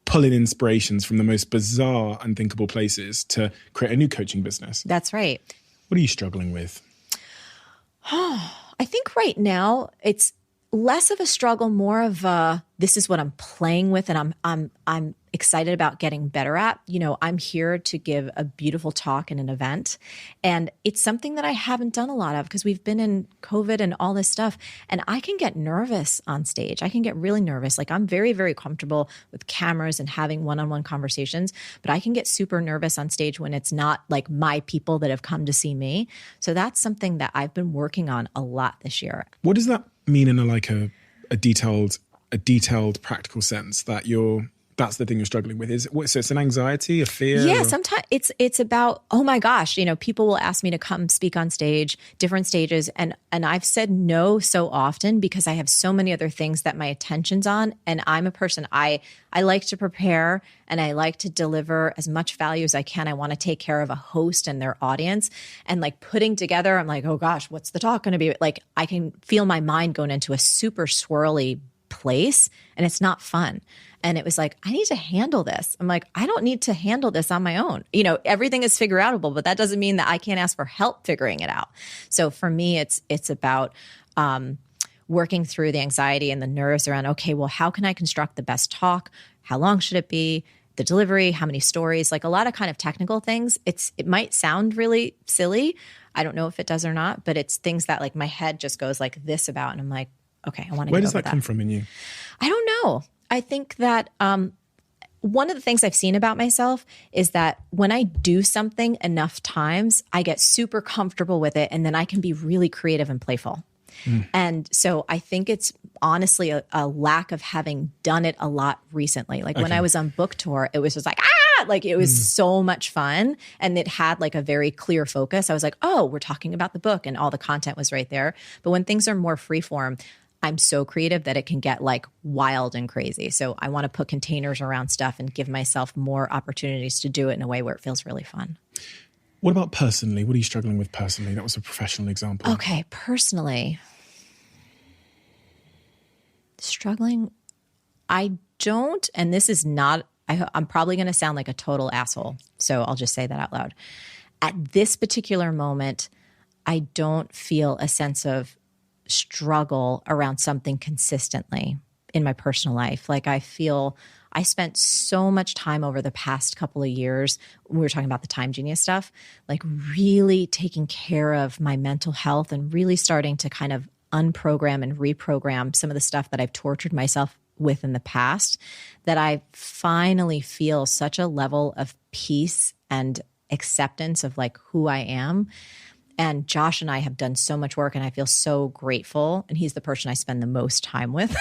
pull in inspirations from the most bizarre, unthinkable places to create a new coaching business. That's right. What are you struggling with? I think right now it's less of a struggle, more of a, this is what I'm playing with and I'm excited about getting better at. You know, I'm here to give a beautiful talk in an event, and it's something that I haven't done a lot of because we've been in COVID and all this stuff, and I can get nervous on stage. I can get really nervous. Like, I'm very, very comfortable with cameras and having one-on-one conversations, but I can get super nervous on stage when it's not like my people that have come to see me. So that's something that I've been working on a lot this year. What does that mean in a detailed practical sense, that that's the thing you're struggling with? So it's an anxiety, a fear? Yeah, sometimes it's about, oh my gosh, you know, people will ask me to come speak on stage, different stages. And I've said no so often because I have so many other things that my attention's on. And I'm a person, I like to prepare and I like to deliver as much value as I can. I want to take care of a host and their audience. And like putting together, I'm like, oh gosh, what's the talk going to be? Like, I can feel my mind going into a super swirly place, and it's not fun. And it was like, I need to handle this. I'm like, I don't need to handle this on my own. You know, everything is figureoutable, but that doesn't mean that I can't ask for help figuring it out. So for me, it's about working through the anxiety and the nerves around, okay, well, how can I construct the best talk? How long should it be? The delivery, how many stories, like a lot of kind of technical things. It might sound really silly. I don't know if it does or not, but it's things that like my head just goes like this about. And I'm like, okay, I want to Where get does over that come from in you? I don't know. I think that one of the things I've seen about myself is that when I do something enough times, I get super comfortable with it, and then I can be really creative and playful. And so I think it's honestly a lack of having done it a lot recently. Like when I was on book tour, it was just like, like it was so much fun. And it had like a very clear focus. I was like, oh, we're talking about the book, and all the content was right there. But when things are more freeform, I'm so creative that it can get like wild and crazy. So I want to put containers around stuff and give myself more opportunities to do it in a way where it feels really fun. What about personally? What are you struggling with personally? That was a professional example. Okay, personally, struggling, I don't, and this is not, I'm probably going to sound like a total asshole, so I'll just say that out loud. At this particular moment, I don't feel a sense of struggle around something consistently in my personal life. Like I feel I spent so much time over the past couple of years, we were talking about the Time Genius stuff, like really taking care of my mental health and really starting to kind of unprogram and reprogram some of the stuff that I've tortured myself with in the past, that I finally feel such a level of peace and acceptance of like who I am. And Josh and I have done so much work, and I feel so grateful. And he's the person I spend the most time with.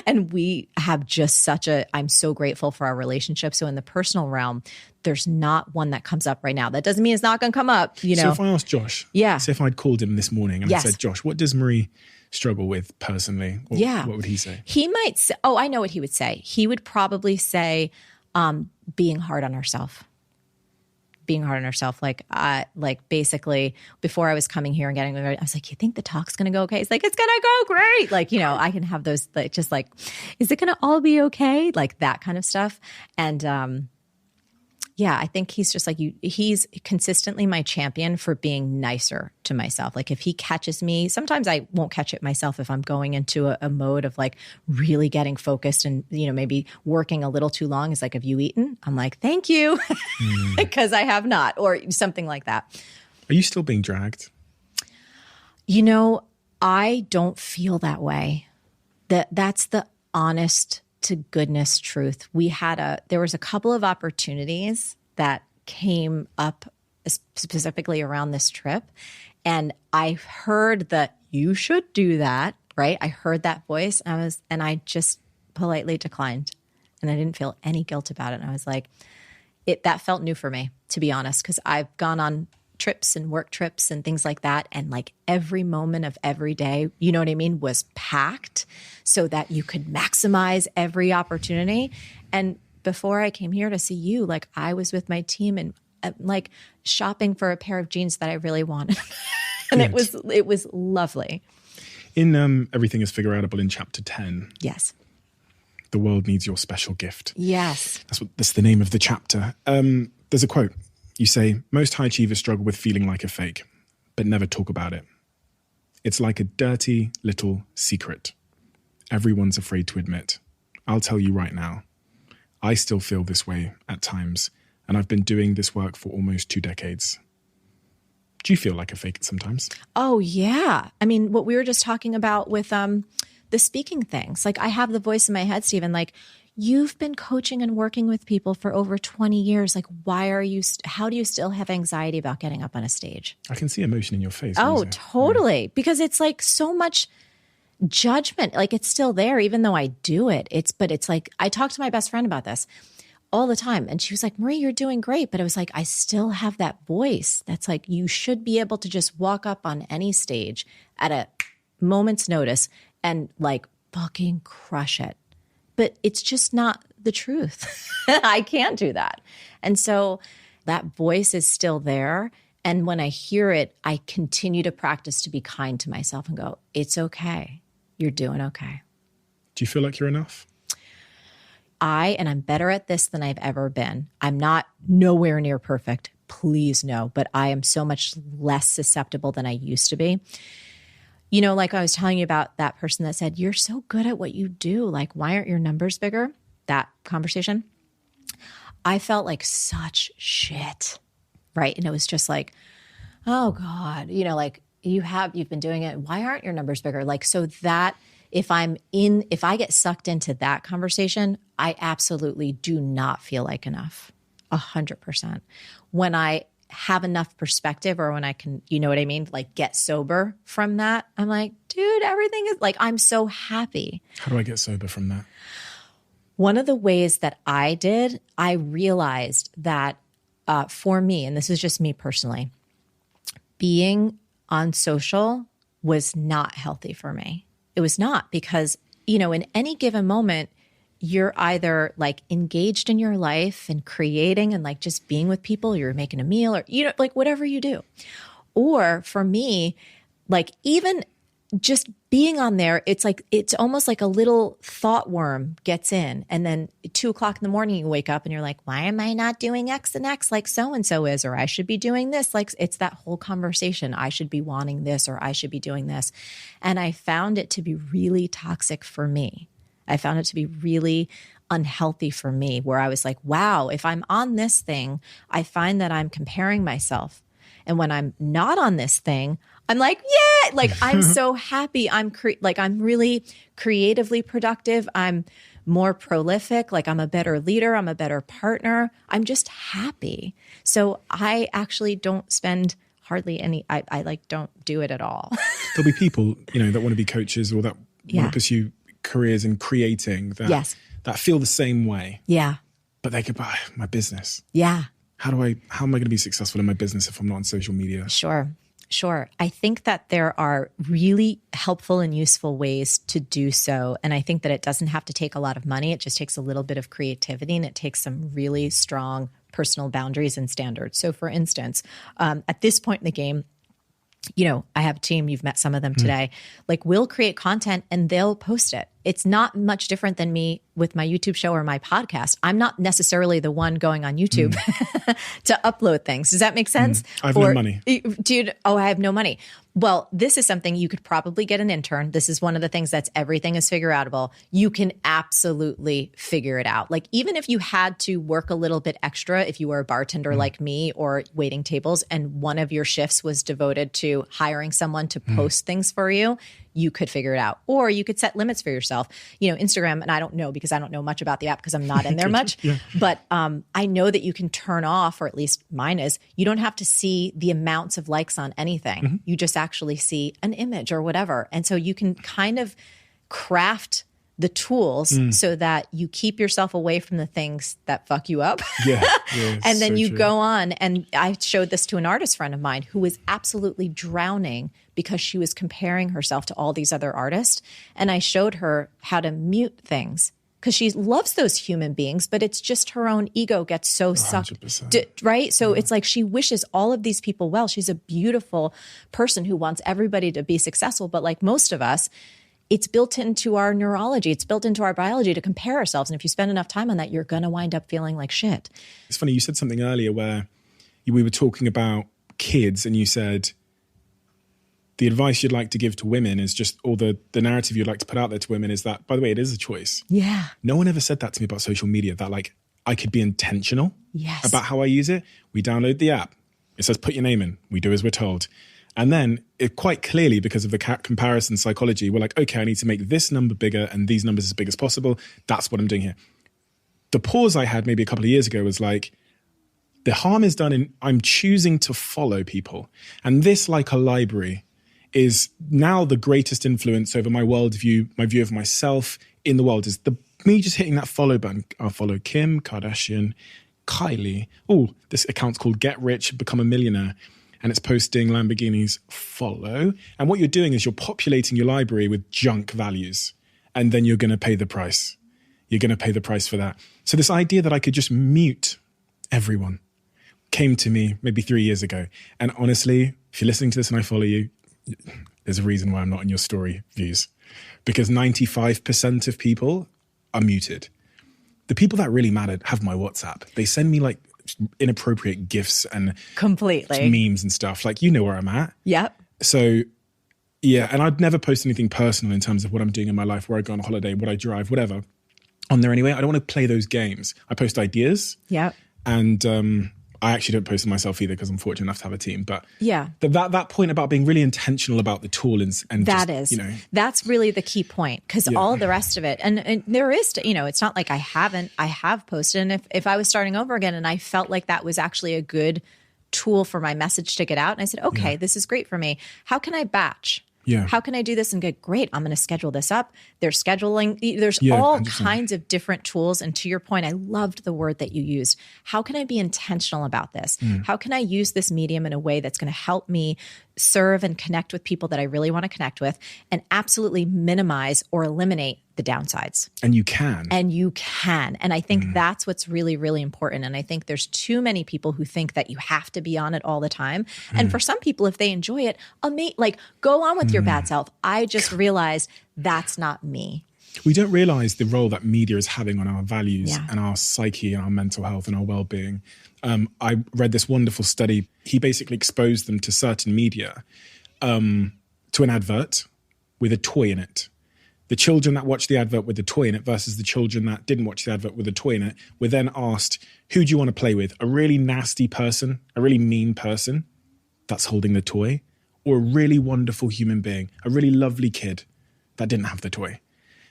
And we have just I'm so grateful for our relationship. So in the personal realm, there's not one that comes up right now. That doesn't mean it's not going to come up, you know. So if I asked Josh, so if I'd called him this morning and I said, Josh, what does Marie struggle with personally? What would he say? He might say, I know what he would say. He would probably say being hard on herself. Like basically before I was coming here and getting ready, I was like, you think the talk's going to go okay? It's like, it's going to go great. Like, you know, I can have those, like, just like, is it going to all be okay? Like that kind of stuff. And, I think he's just like he's consistently my champion for being nicer to myself. Like if he catches me, sometimes I won't catch it myself if I'm going into a mode of like really getting focused and, you know, maybe working a little too long. It's like, have you eaten? I'm like, thank you, because I have not, or something like that. Are you still being dragged? You know, I don't feel that way. That's the honest to goodness truth. There was a couple of opportunities that came up specifically around this trip. And I heard that you should do that, right? I heard that voice and I just politely declined, and I didn't feel any guilt about it. And I was like, that felt new for me, to be honest, because I've gone on trips and work trips and things like that. And like every moment of every day, you know what I mean, was packed so that you could maximize every opportunity. And before I came here to see you, like I was with my team and like shopping for a pair of jeans that I really wanted. And it was lovely. In Everything is Figureoutable in chapter 10. Yes. The world needs your special gift. Yes. That's the name of the chapter. There's a quote. You say, most high achievers struggle with feeling like a fake, but never talk about it. It's like a dirty little secret. Everyone's afraid to admit. I'll tell you right now. I still feel this way at times, and I've been doing this work for almost 2 decades. Do you feel like a fake sometimes? Oh, yeah. I mean, what we were just talking about with the speaking things. Like I have the voice in my head, Stephen, like you've been coaching and working with people for over 20 years. Like how do you still have anxiety about getting up on a stage? I can see emotion in your face. Oh, totally. Yeah. Because it's like so much judgment. Like it's still there, even though I do it. But it's like, I talk to my best friend about this all the time. And she was like, Marie, you're doing great. But it was like, I still have that voice that's like, you should be able to just walk up on any stage at a moment's notice and like fucking crush it. But it's just not the truth. I can't do that. And so that voice is still there. And when I hear it, I continue to practice to be kind to myself and go, it's okay. You're doing okay. Do you feel like you're enough? And I'm better at this than I've ever been. I'm not nowhere near perfect. Please no. But I am so much less susceptible than I used to be. You know, like I was telling you about that person that said, you're so good at what you do. Like, why aren't your numbers bigger? That conversation. I felt like such shit, right? And it was just like, oh God, you know, like you've been doing it. Why aren't your numbers bigger? Like, so that if I get sucked into that conversation, I absolutely do not feel like enough. 100%. When I have enough perspective or when I can, you know what I mean? Like get sober from that. I'm like, dude, everything is like, I'm so happy. How do I get sober from that? One of the ways that I realized that for me, and this is just me personally, being on social was not healthy for me. It was not because, you know, in any given moment, you're either like engaged in your life and creating and like just being with people, you're making a meal or, you know, like whatever you do. Or for me, like even just being on there, it's like, it's almost like a little thought worm gets in. And then 2:00 in the morning, you wake up and you're like, why am I not doing X and X like so-and-so is, or I should be doing this. Like it's that whole conversation. I should be wanting this, or I should be doing this. And I found it to be really toxic for me. I found it to be really unhealthy for me, where I was like, wow, if I'm on this thing, I find that I'm comparing myself. And when I'm not on this thing, I'm like, yeah, like I'm so happy. I'm really creatively productive. I'm more prolific. Like I'm a better leader. I'm a better partner. I'm just happy. So I actually don't spend hardly any, I like don't do it at all. There'll be people, you know, that want to be coaches or that want to pursue careers in creating that, that feel the same way. Yeah. But they could buy my business. Yeah. How am I going to be successful in my business if I'm not on social media? Sure. I think that there are really helpful and useful ways to do so. And I think that it doesn't have to take a lot of money. It just takes a little bit of creativity, and it takes some really strong personal boundaries and standards. So for instance, at this point in the game, you know, I have a team, you've met some of them today, like we'll create content and they'll post it. It's not much different than me with my YouTube show or my podcast. I'm not necessarily the one going on YouTube to upload things. Does that make sense? I have no money. Dude, I have no money. Well, this is something you could probably get an intern. This is one of the things that's everything is figureoutable. You can absolutely figure it out. Like even if you had to work a little bit extra, if you were a bartender like me or waiting tables and one of your shifts was devoted to hiring someone to post things for you, you could figure it out. Or you could set limits for yourself. You know, Instagram, and I don't know because I don't know much about the app because I'm not in there much. But I know that you can turn off, or at least mine is, you don't have to see the amounts of likes on anything. You just actually see an image or whatever. And so you can kind of craft the tools so that you keep yourself away from the things that fuck you up. And then you go on. And I showed this to an artist friend of mine who was absolutely drowning because she was comparing herself to all these other artists. And I showed her how to mute things because she loves those human beings, but it's just her own ego gets so sucked, right? So it's like she wishes all of these people well. She's a beautiful person who wants everybody to be successful. But like most of us, it's built into our neurology. It's built into our biology to compare ourselves. And if you spend enough time on that, you're going to wind up feeling like shit. It's funny. You said something earlier where we were talking about kids and you said the advice you'd like to give to women is just, or the narrative you'd like to put out there to women is that, by the way, it is a choice. Yeah. No one ever said that to me about social media, that like I could be intentional about how I use it. We download the app. It says, put your name in. We do as we're told. And then it quite clearly, because of the comparison psychology, we're like, okay, I need to make this number bigger and these numbers as big as possible. That's what I'm doing here. The pause I had maybe a couple of years ago was like, the harm is done in I'm choosing to follow people. And this, like a library, is now the greatest influence over my worldview, my view of myself in the world, is me just hitting that follow button. I'll follow Kim Kardashian, Kylie. Oh, this account's called Get Rich, Become a Millionaire. And it's posting Lamborghinis, follow. And what you're doing is you're populating your library with junk values. And then you're going to pay the price. You're going to pay the price for that. So this idea that I could just mute everyone came to me maybe 3 years ago. And honestly, if you're listening to this and I follow you, there's a reason why I'm not in your story views. Because 95% of people are muted. The people that really matter have my WhatsApp. They send me like inappropriate gifs and completely memes and stuff. Like, you know where I'm at. Yep. So yeah, and I'd never post anything personal in terms of what I'm doing in my life, where I go on holiday, what I drive, whatever, on there anyway. I don't want to play those games. I post ideas. Yeah. And I actually don't post them myself either because I'm fortunate enough to have a team. But yeah, that point about being really intentional about the tool and that just, is, you know, that's really the key point, because all the rest of it, and there is, you know, it's not like I have posted. And if I was starting over again and I felt like that was actually a good tool for my message to get out, and I said, okay, this is great for me. How can I batch? Yeah. How can I do this and get great? I'm going to schedule this up. There's scheduling. There's all 100%. kinds of different tools. And to your point, I loved the word that you used. How can I be intentional about this? How can I use this medium in a way that's going to help me serve and connect with people that I really want to connect with, and absolutely minimize or eliminate the downsides? And you can. And I think that's what's really, really important. And I think there's too many people who think that you have to be on it all the time. And for some people, if they enjoy it, like, go on with your bad self. I just realized that's not me. We don't realize the role that media is having on our values and our psyche and our mental health and our well-being. I read this wonderful study. He basically exposed them to certain media, to an advert with a toy in it. The children that watched the advert with the toy in it versus the children that didn't watch the advert with the toy in it were then asked, who do you want to play with? A really nasty person, a really mean person that's holding the toy, or a really wonderful human being, a really lovely kid that didn't have the toy?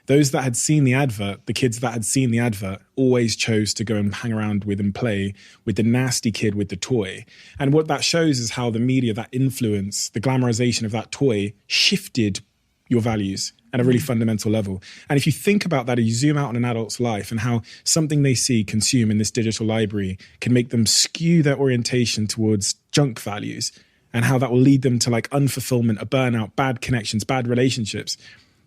Those that had seen the advert, the kids that had seen the advert, always chose to go and hang around with and play with the nasty kid with the toy. And what that shows is how the media, that influence, the glamorization of that toy shifted your values at a really fundamental level. And if you think about that, you zoom out on an adult's life and how something they see, consume in this digital library can make them skew their orientation towards junk values, and how that will lead them to like unfulfillment, a burnout, bad connections, bad relationships.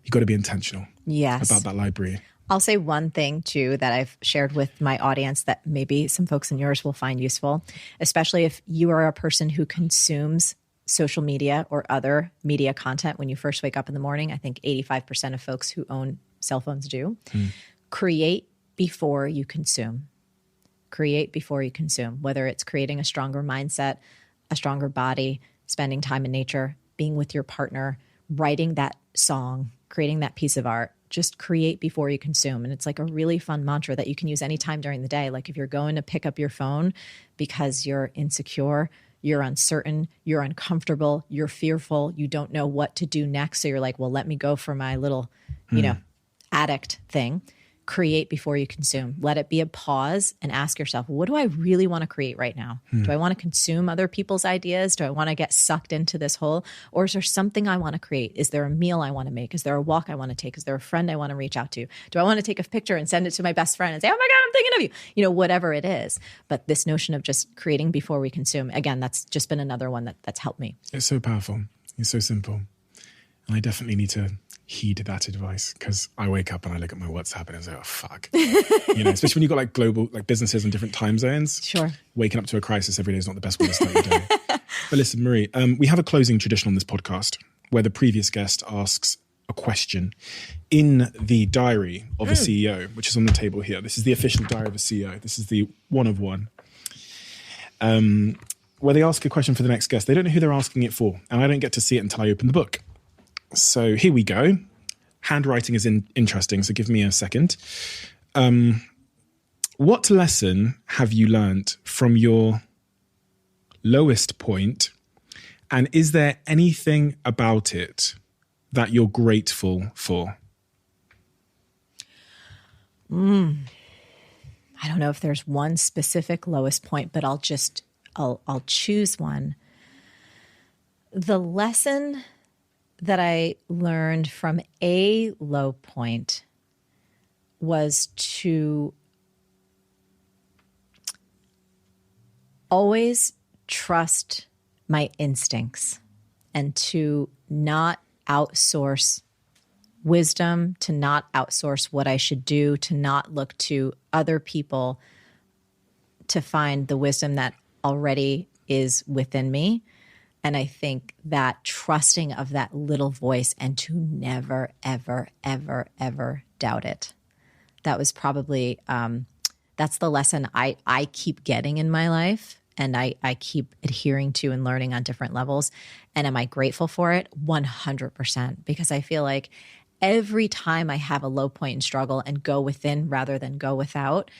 You've got to be intentional about that library. I'll say one thing too that I've shared with my audience that maybe some folks in yours will find useful, especially if you are a person who consumes social media or other media content when you first wake up in the morning. I think 85% of folks who own cell phones do. Create before you consume. Create before you consume, whether it's creating a stronger mindset, a stronger body, spending time in nature, being with your partner, writing that song, creating that piece of art. Just create before you consume. And it's like a really fun mantra that you can use anytime during the day. Like if you're going to pick up your phone because you're insecure, you're uncertain, you're uncomfortable, you're fearful, you don't know what to do next. So you're like, well, let me go for my little, addict thing. create before you consume. Let it be a pause and ask yourself, what do I really want to create right now? Do I want to consume other people's ideas? Do I want to get sucked into this hole? Or is there something I want to create? Is there a meal I want to make? Is there a walk I want to take? Is there a friend I want to reach out to? Do I want to take a picture and send it to my best friend and say, oh my God, I'm thinking of you? You know, whatever it is. But this notion of just creating before we consume, again, that's just been another one that's helped me. It's so powerful. It's so simple. And I definitely need to heed that advice, because I wake up and I look at my WhatsApp and I say, oh, fuck. You know, especially when you've got like global, like businesses in different time zones. Sure. Waking up to a crisis every day is not the best way to start your day. But listen, Marie, we have a closing tradition on this podcast where the previous guest asks a question in the diary of a CEO, which is on the table here. This is the official diary of a CEO. This is the one of one. Where they ask a question for the next guest. They don't know who they're asking it for, and I don't get to see it until I open the book. So here we go. Handwriting is interesting, so give me a second. What lesson have you learned from your lowest point, and is there anything about it that you're grateful for? I don't know if there's one specific lowest point, but I'll choose one. The lesson that I learned from a low point was to always trust my instincts and to not outsource wisdom, to not outsource what I should do, to not look to other people to find the wisdom that already is within me. And I think that trusting of that little voice and to never, ever, ever, ever doubt it. That was probably, that's the lesson I keep getting in my life, and I keep adhering to and learning on different levels. And am I grateful for it? 100%, because I feel like every time I have a low point and struggle and go within rather than go without,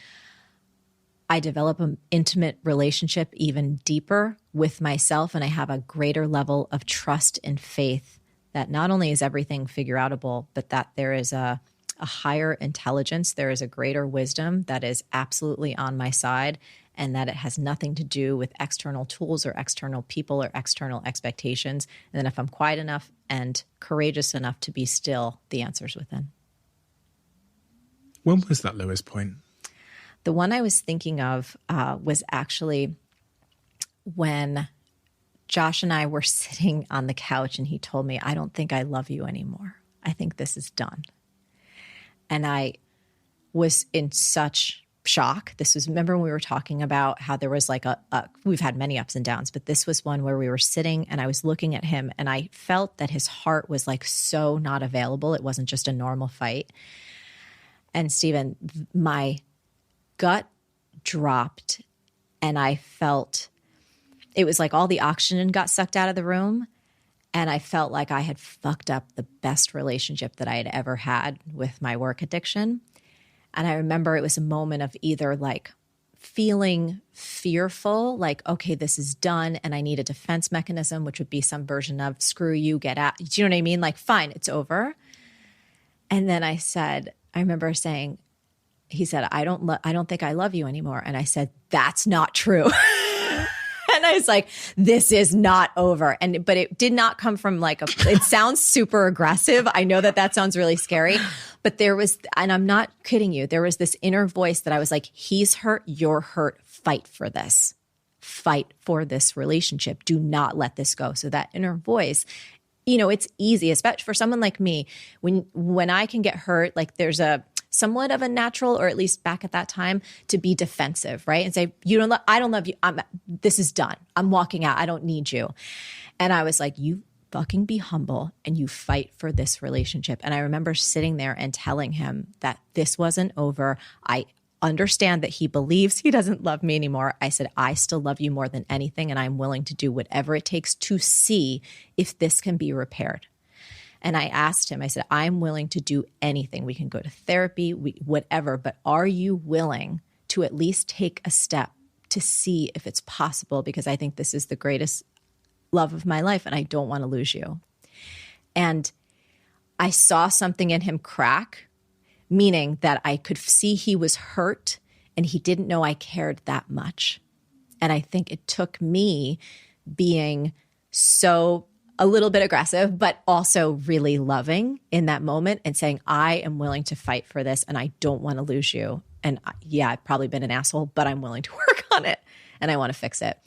I develop an intimate relationship even deeper with myself, and I have a greater level of trust and faith that not only is everything figureoutable, but that there is a higher intelligence, there is a greater wisdom that is absolutely on my side, and that it has nothing to do with external tools or external people or external expectations. And then if I'm quiet enough and courageous enough to be still, the answer's within. When was that lowest point? The one I was thinking of was actually when Josh and I were sitting on the couch and he told me, I don't think I love you anymore. I think this is done. And I was in such shock. This was, remember when we were talking about how there was like we've had many ups and downs, but this was one where we were sitting and I was looking at him and I felt that his heart was like so not available. It wasn't just a normal fight. And Stephen, my gut dropped and I felt it was like all the oxygen got sucked out of the room, and I felt like I had fucked up the best relationship that I had ever had with my work addiction. And I remember it was a moment of either like feeling fearful, like, okay, this is done, and I need a defense mechanism, which would be some version of screw you, get out. Do you know what I mean? Like, fine, it's over. And then I remember saying, he said, I don't think I love you anymore. And I said, that's not true. And I was like, this is not over. But it did not come from like it sounds super aggressive. I know that sounds really scary, but there was, and I'm not kidding you, there was this inner voice that I was like, he's hurt, you're hurt, fight for this. Fight for this relationship. Do not let this go. So that inner voice, you know, it's easy, especially for someone like me, when I can get hurt, like there's a somewhat of a natural, or at least back at that time, to be defensive, right? And say, I don't love you. This is done. I'm walking out. I don't need you. And I was like, you fucking be humble and you fight for this relationship. And I remember sitting there and telling him that this wasn't over. I understand that he believes he doesn't love me anymore. I said, I still love you more than anything, and I'm willing to do whatever it takes to see if this can be repaired. And I asked him, I said, I'm willing to do anything. We can go to therapy, whatever, but are you willing to at least take a step to see if it's possible? Because I think this is the greatest love of my life and I don't want to lose you. And I saw something in him crack, meaning that I could see he was hurt and he didn't know I cared that much. And I think it took me being so a little bit aggressive, but also really loving in that moment and saying, I am willing to fight for this and I don't want to lose you. And yeah, I've probably been an asshole, but I'm willing to work on it and I want to fix it.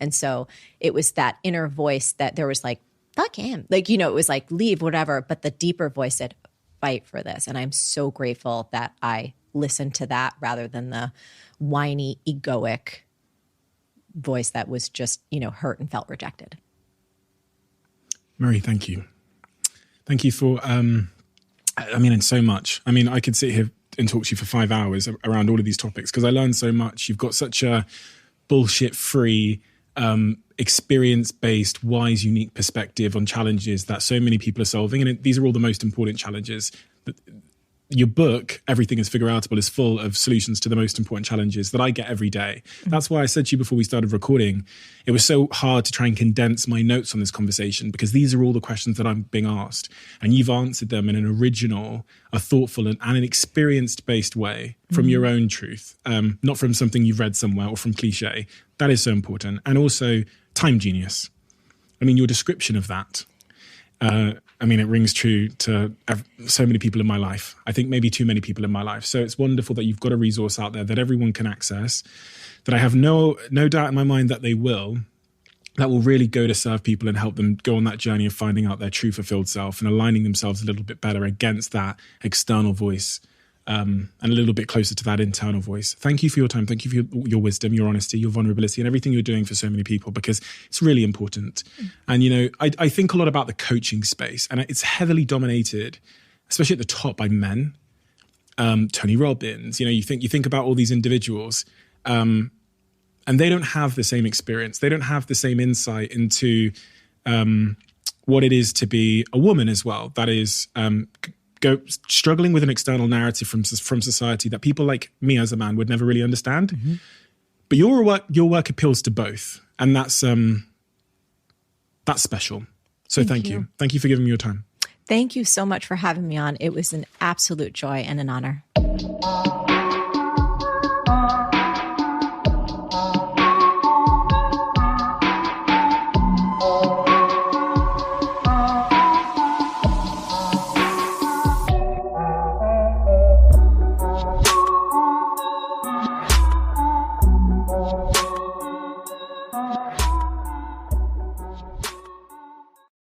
And so it was that inner voice that there was like, fuck him. Like, it was like, leave, whatever. But the deeper voice said, fight for this. And I'm so grateful that I listened to that rather than the whiny, egoic voice that was just, hurt and felt rejected. Marie, thank you. Thank you for, and so much. I could sit here and talk to you for 5 hours around all of these topics because I learned so much. You've got such a bullshit-free, experience-based, wise, unique perspective on challenges that so many people are solving. And these are all the most important challenges. Your book, Everything is Figureoutable, is full of solutions to the most important challenges that I get every day. That's why I said to you before we started recording, it was so hard to try and condense my notes on this conversation because these are all the questions that I'm being asked. And you've answered them in an original, a thoughtful and an experience-based way from your own truth, not from something you've read somewhere or from cliche. That is so important. And also time genius. Your description of that, it rings true to so many people in my life. I think maybe too many people in my life. So it's wonderful that you've got a resource out there that everyone can access, that I have no doubt in my mind that they will, that will really go to serve people and help them go on that journey of finding out their true fulfilled self and aligning themselves a little bit better against that external voice and a little bit closer to that internal voice. Thank you for your time. Thank you for your wisdom, your honesty, your vulnerability, and everything you're doing for so many people because it's really important. And, I think a lot about the coaching space and it's heavily dominated, especially at the top, by men. Tony Robbins, you think about all these individuals and they don't have the same experience. They don't have the same insight into what it is to be a woman as well. That is struggling with an external narrative from society that people like me as a man would never really understand. But your work appeals to both, and that's special. So thank you. Thank you for giving me your time. Thank you so much for having me on. It was an absolute joy and an honor.